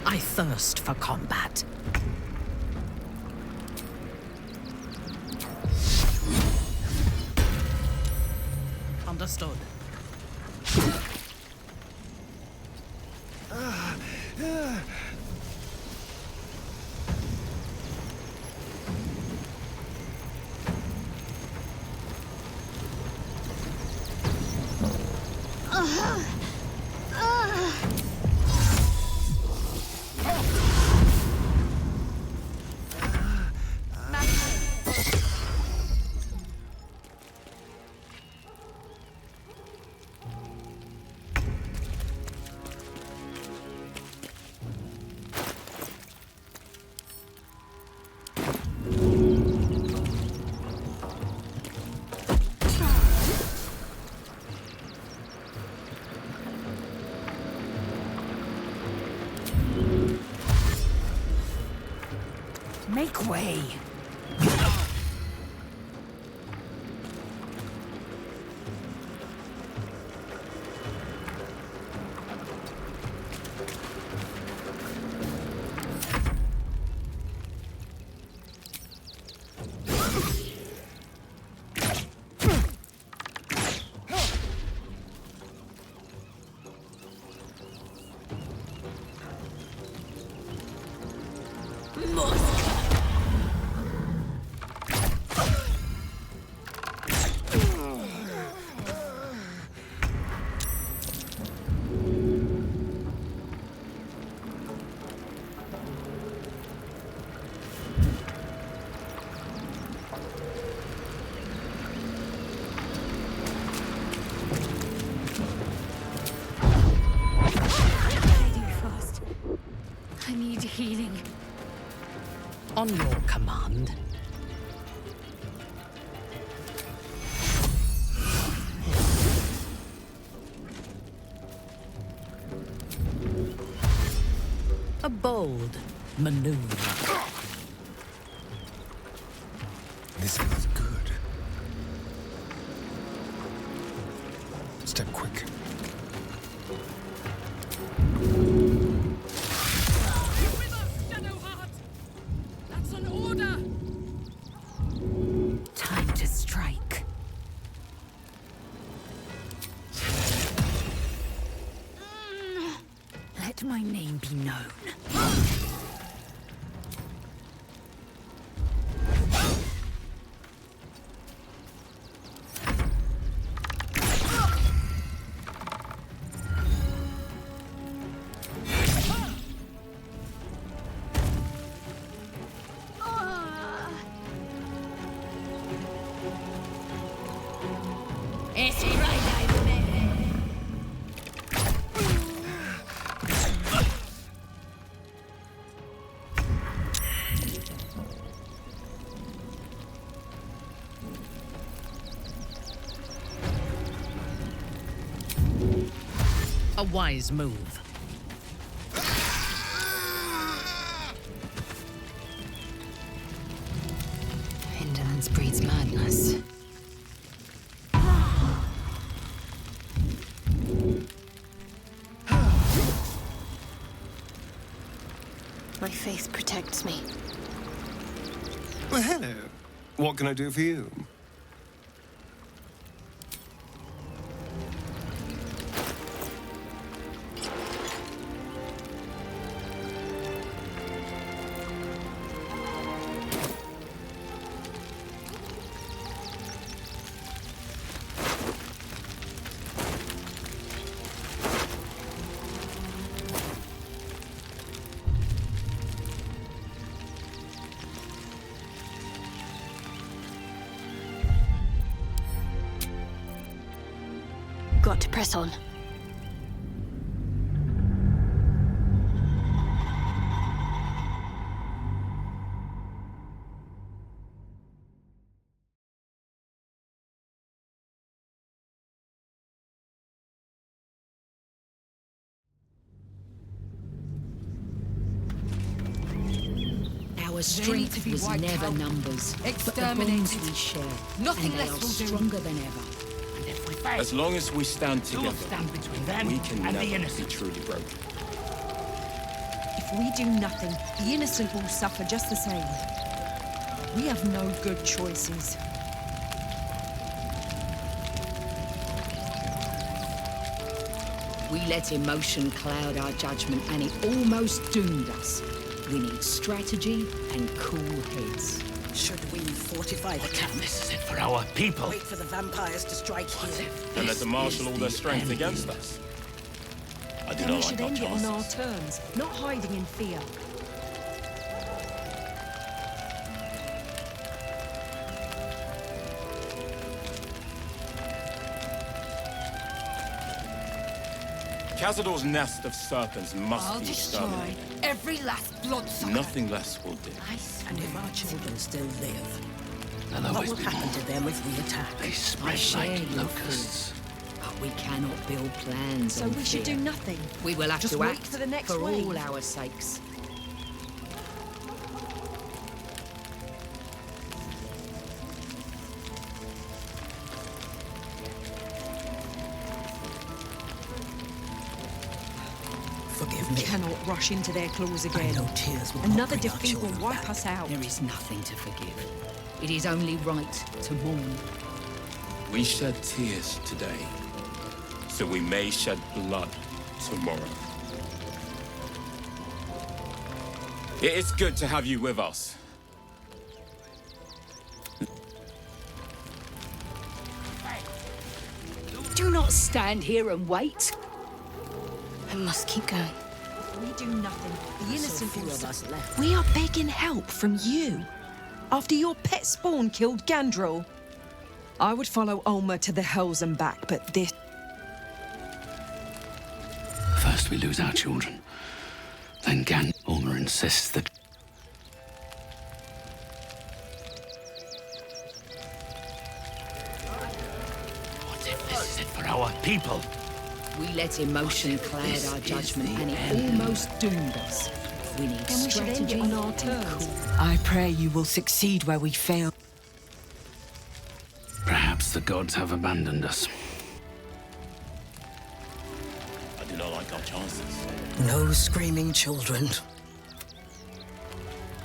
I thirst for combat. Understood. Make way. Healing. On your command. A bold maneuver. This feels good. Step quick. Time to strike. Let my name be known. A wise move. Indolence breeds madness. My faith protects me. Well, hello. What can I do for you? got to press on. Our strength was never numbers, but the bonds we share. Nothing and they less are will do. stronger than ever. And if we fail, As long as we stand together, stand between them we can and the never be innocent. truly broken. If we do nothing, the innocent will suffer just the same. We have no good choices. We let emotion cloud our judgment, and it almost doomed us. We need strategy and cool heads. Should we fortify the camp? This is it for our people. Wait for the vampires to strike here. And let them marshal all their strength against us. I do Then we not should like our end it on our chances. terms, not hiding in fear. Cazador's nest of serpents must I'll be destroy exterminated. every last bloodsucker. Nothing less will do. And if our children still live, There'll what always will be happen more. to them if we attack? They I spread share like your locusts. fear, but we cannot build plans So on we should fear. do nothing. We will have Just to wait act for the next for wave. all our sakes. Forgive We me. cannot rush into their claws again. I know tears will not Another bring our defeat will children wipe back. us out. There is nothing to forgive. It is only right to mourn. We shed tears today, so we may shed blood tomorrow. It is good to have you with us. Do not stand here and wait. I must keep going. If we do nothing, the innocent few will of us suffer. left. We are begging help from you. After your pet spawn killed Gandrel. I would follow Ulmer to the hells and back, but this... First we lose our children. Then Ulmer insists that... What if this is it for our people? We let emotion cloud our judgment, and it almost doomed us. We need Then we should end strategy it on our and terms. cool. I pray you will succeed where we fail. Perhaps the gods have abandoned us. I do not like our chances. No screaming children.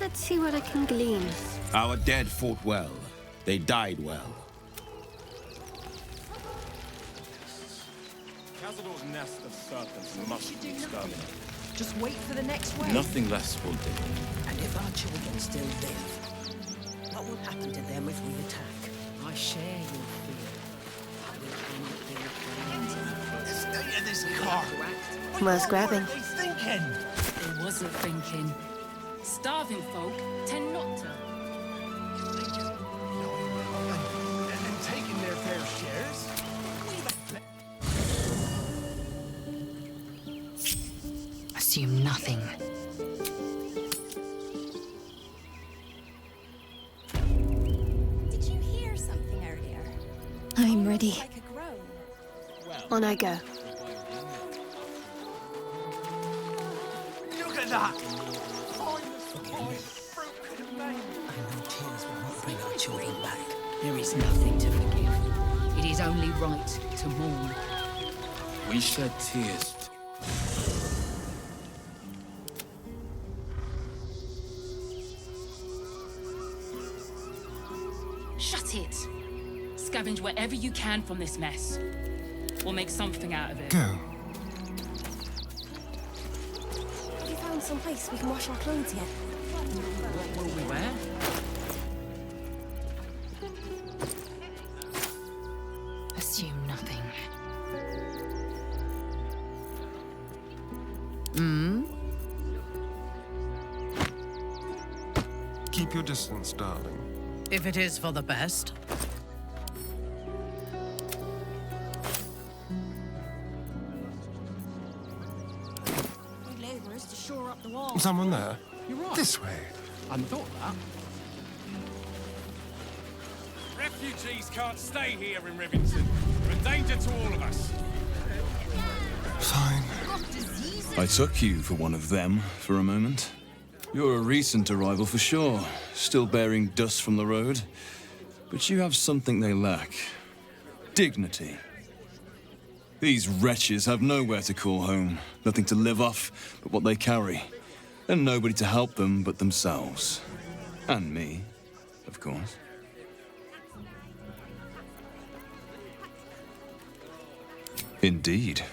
Let's see what I can glean. Our dead fought well. They died well. Cazador's nest of serpents must be exterminated. Just wait for the next wave. Nothing less will do. And if our children still live, what will happen to them if we attack? I share your fear, but we cannot build plans on The state of this car. Worth grabbing. What are they thinking? They wasn't thinking. Starving folk tend not to. They just knowing and taking their fair shares. Assume nothing. Did you hear something earlier? I'm ready. Like a groan. On I go. Look at that. I know tears will not bring our children back. There is nothing to forgive. It is only right to mourn. We shed tears. Shut it. Scavenge wherever you can from this mess. We'll make something out of it. Go. Have you found some place we can wash our clothes yet? What will we wear? Assume nothing. Keep your distance, darling. If it is for the best. Someone there? You're right. This way. I hadn't thought of that. Refugees can't stay here in Rivington. They're a danger to all of us. Fine. I took you for one of them for a moment. You're a recent arrival for sure, still bearing dust from the road. But you have something they lack. Dignity. These wretches have nowhere to call home, nothing to live off but what they carry, and nobody to help them but themselves. And me, of course. Indeed.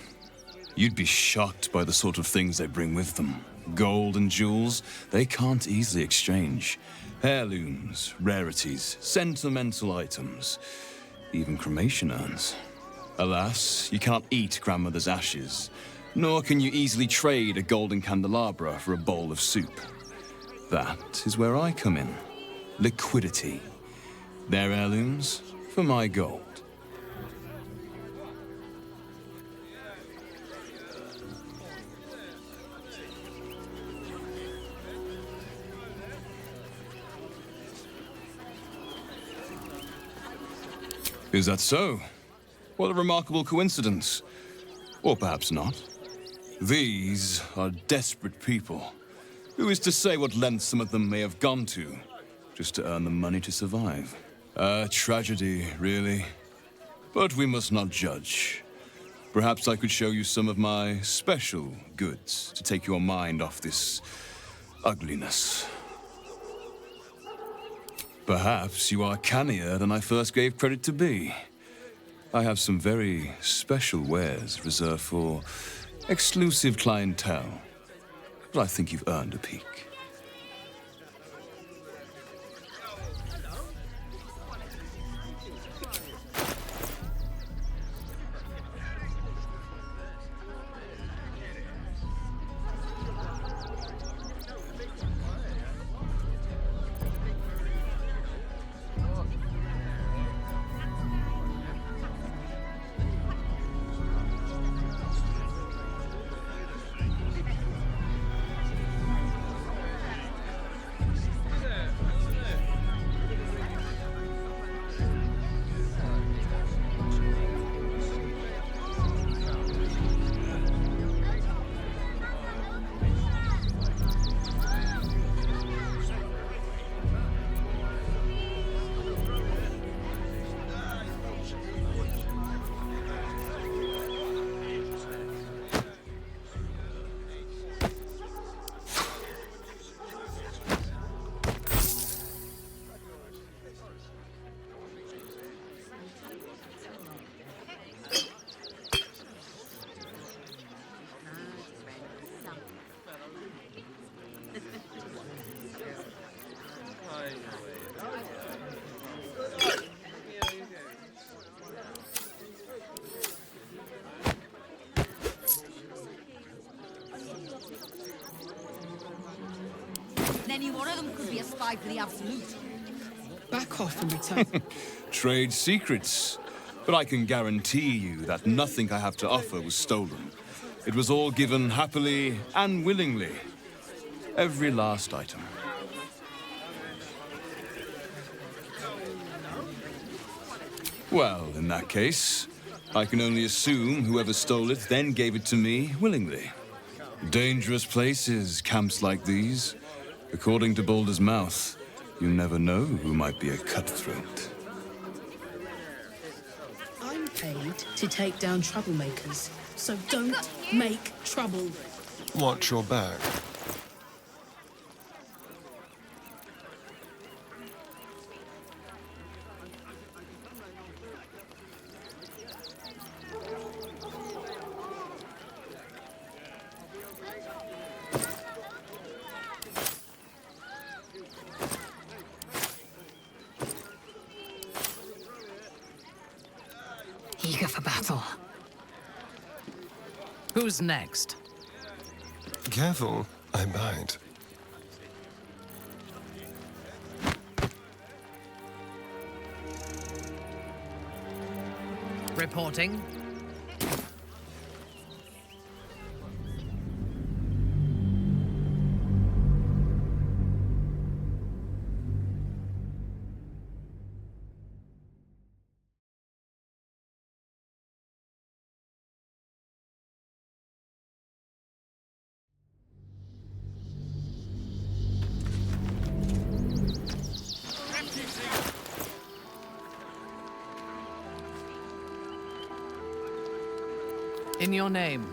You'd be shocked by the sort of things they bring with them. Gold and jewels, they can't easily exchange. Heirlooms, rarities, sentimental items, even cremation urns. Alas, you can't eat grandmother's ashes, nor can you easily trade a golden candelabra for a bowl of soup. That is where I come in. Liquidity. Their heirlooms for my gold. Is that so? What a remarkable coincidence. Or perhaps not. These are desperate people. Who is to say what lengths some of them may have gone to, just to earn the money to survive? A tragedy, really. But we must not judge. Perhaps I could show you some of my special goods to take your mind off this ugliness. Perhaps you are cannier than I first gave credit to be. I have some very special wares reserved for exclusive clientele, but I think you've earned a peek. Any one of them could be a spy for the Absolute. Back off and return. Trade secrets. But I can guarantee you that nothing I have to offer was stolen. It was all given happily and willingly. Every last item. Well, in that case, I can only assume whoever stole it then gave it to me willingly. Dangerous places, camps like these. According to Baldur's mouth, you never know who might be a cutthroat. I'm paid to take down troublemakers, so don't make trouble. Watch your back. Eager for battle. Who's next? Careful, I bite. Reporting. In your name.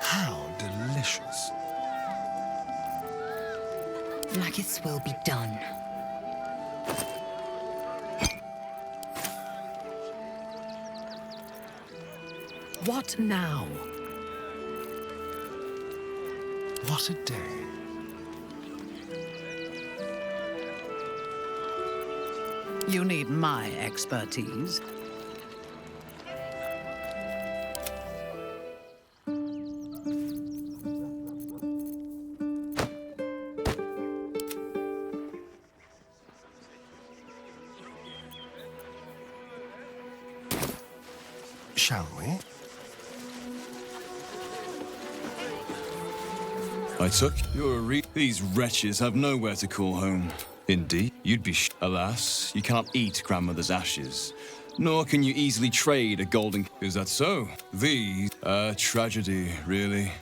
How delicious. Maggot's will be done. What now? What a day. You need my expertise. Shall we? I took These wretches have nowhere to call home. Indeed, you'd be Alas, you cannot eat grandmother's ashes, nor can you easily trade a golden... Is that so? These... A tragedy, really.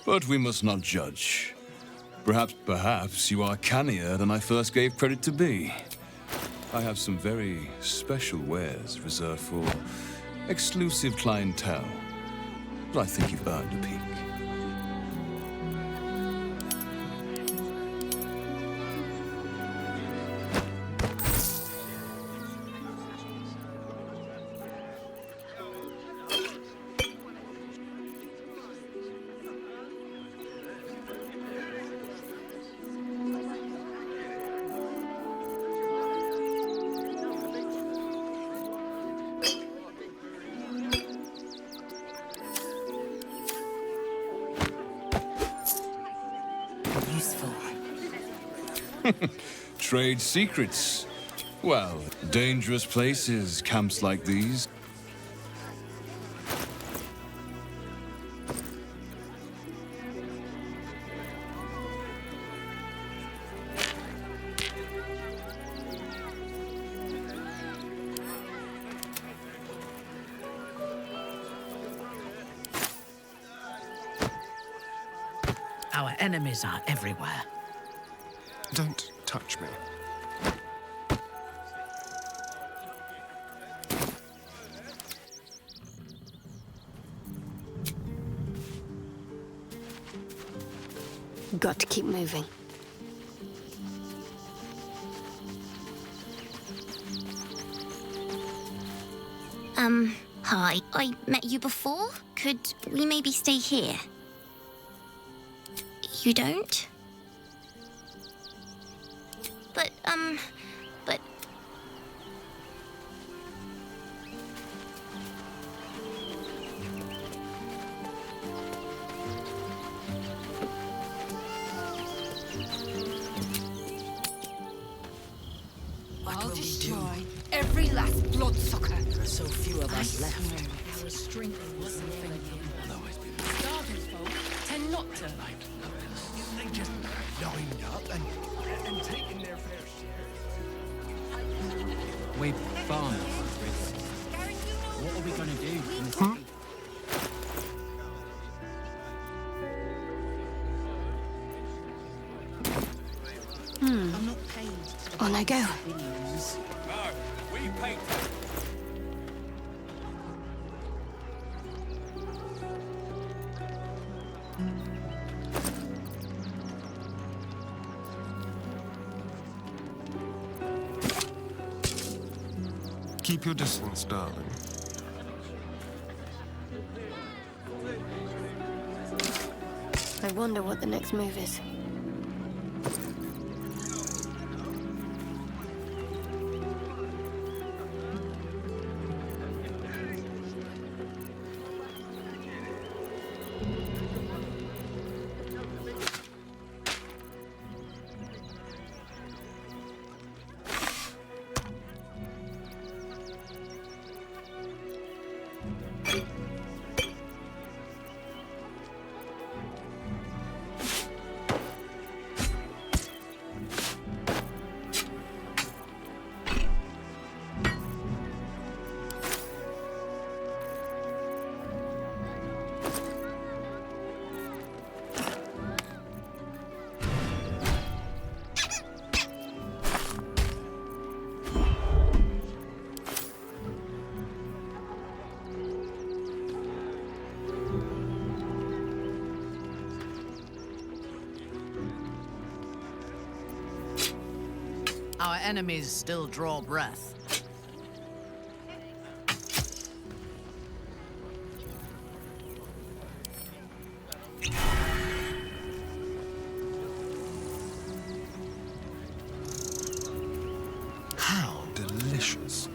But we must not judge. Perhaps you are cannier than I first gave credit to be. I have some very special wares reserved for exclusive clientele. But I think you've earned a peek. Trade secrets. Well, dangerous places, camps like these. Our enemies are everywhere. Don't touch me. Got to keep moving. Hi. I met you before. Could we maybe stay here? You don't? But... I'll destroy every last bloodsucker. There are so few of us left. Our strength wasn't thinking. Starving folk tend not to. They just lined up and taken their fair share. We're farmers, Chris. What are we gonna do in the city? I'm not paid. On I go. No, we paid. Keep your distance, darling. I wonder what the next move is. Our enemies still draw breath. How delicious.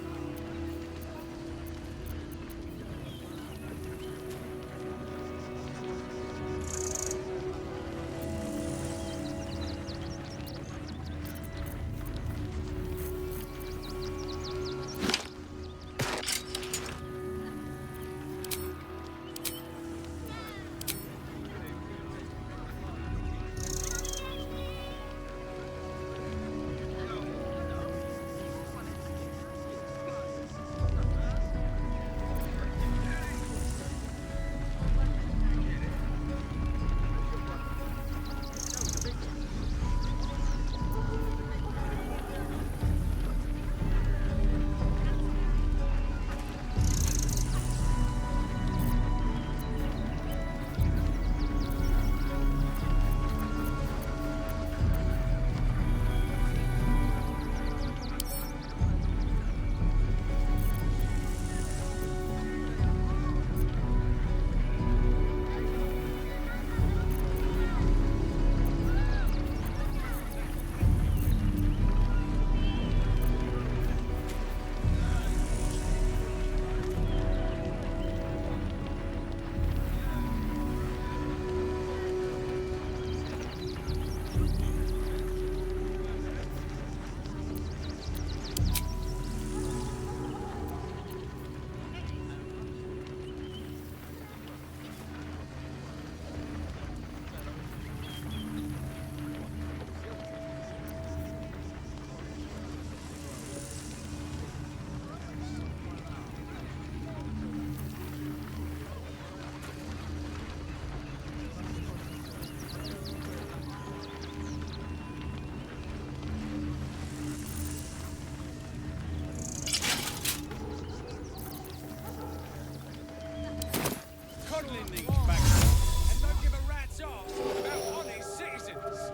Coddling these bastards and don't give a rat's arse about honest citizens.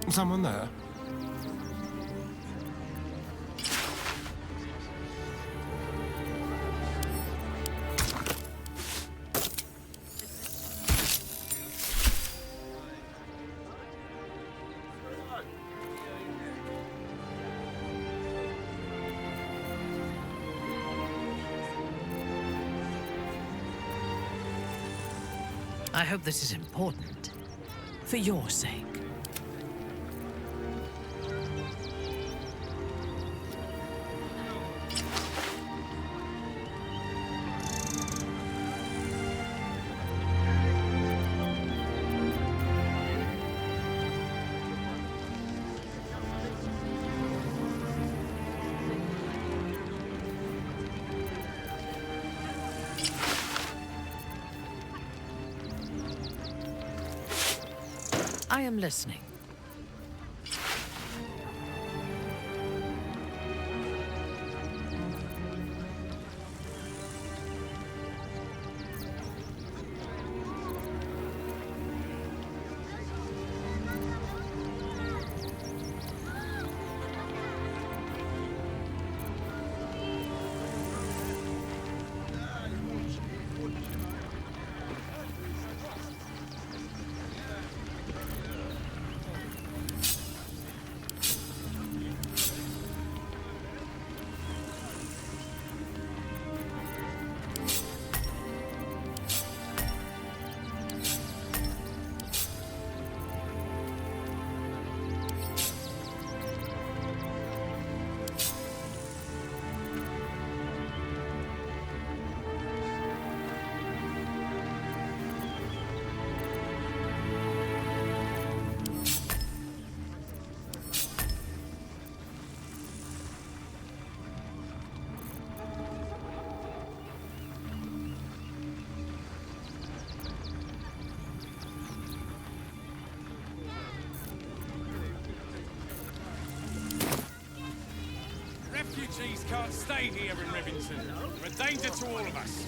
Someone there? I hope this is important. For your sake. I am listening. can't stay here in Rivington. They're a danger to all of us.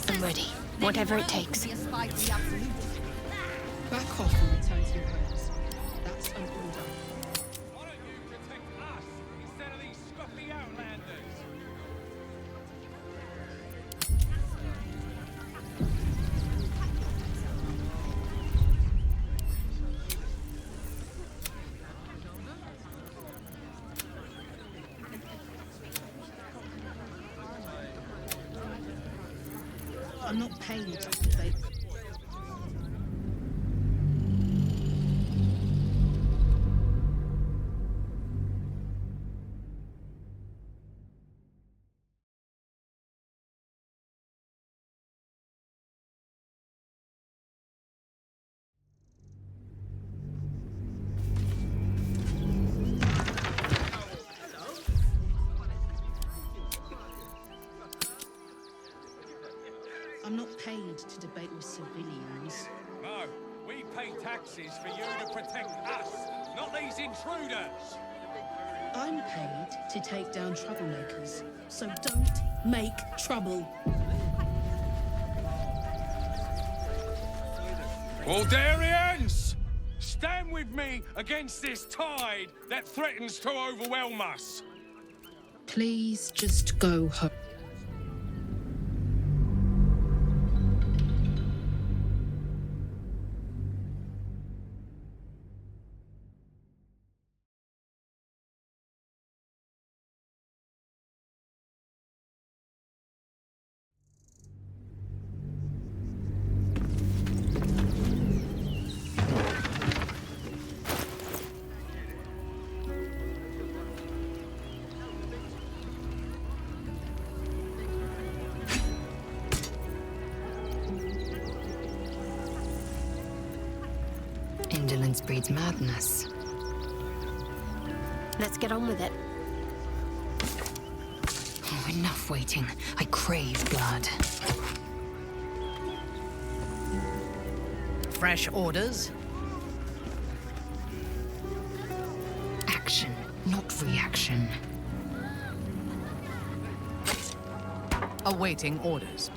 I'm ready. Whatever it takes. Back off and return to your homes. That's an order. Why don't you protect us instead of these scruffy outlanders? I'm not paid to debate. I'm not paid to debate with civilians. No, we pay taxes for you to protect us, not these intruders. I'm paid to take down troublemakers, so don't make trouble. Baldurians! Stand with me against this tide that threatens to overwhelm us. Please just go home. Indolence breeds madness. Let's get on with it. Oh, enough waiting. I crave blood. Fresh orders? Action, not reaction. Awaiting orders.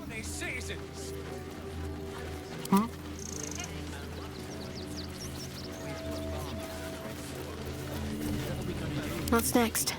They're citizens. What's next?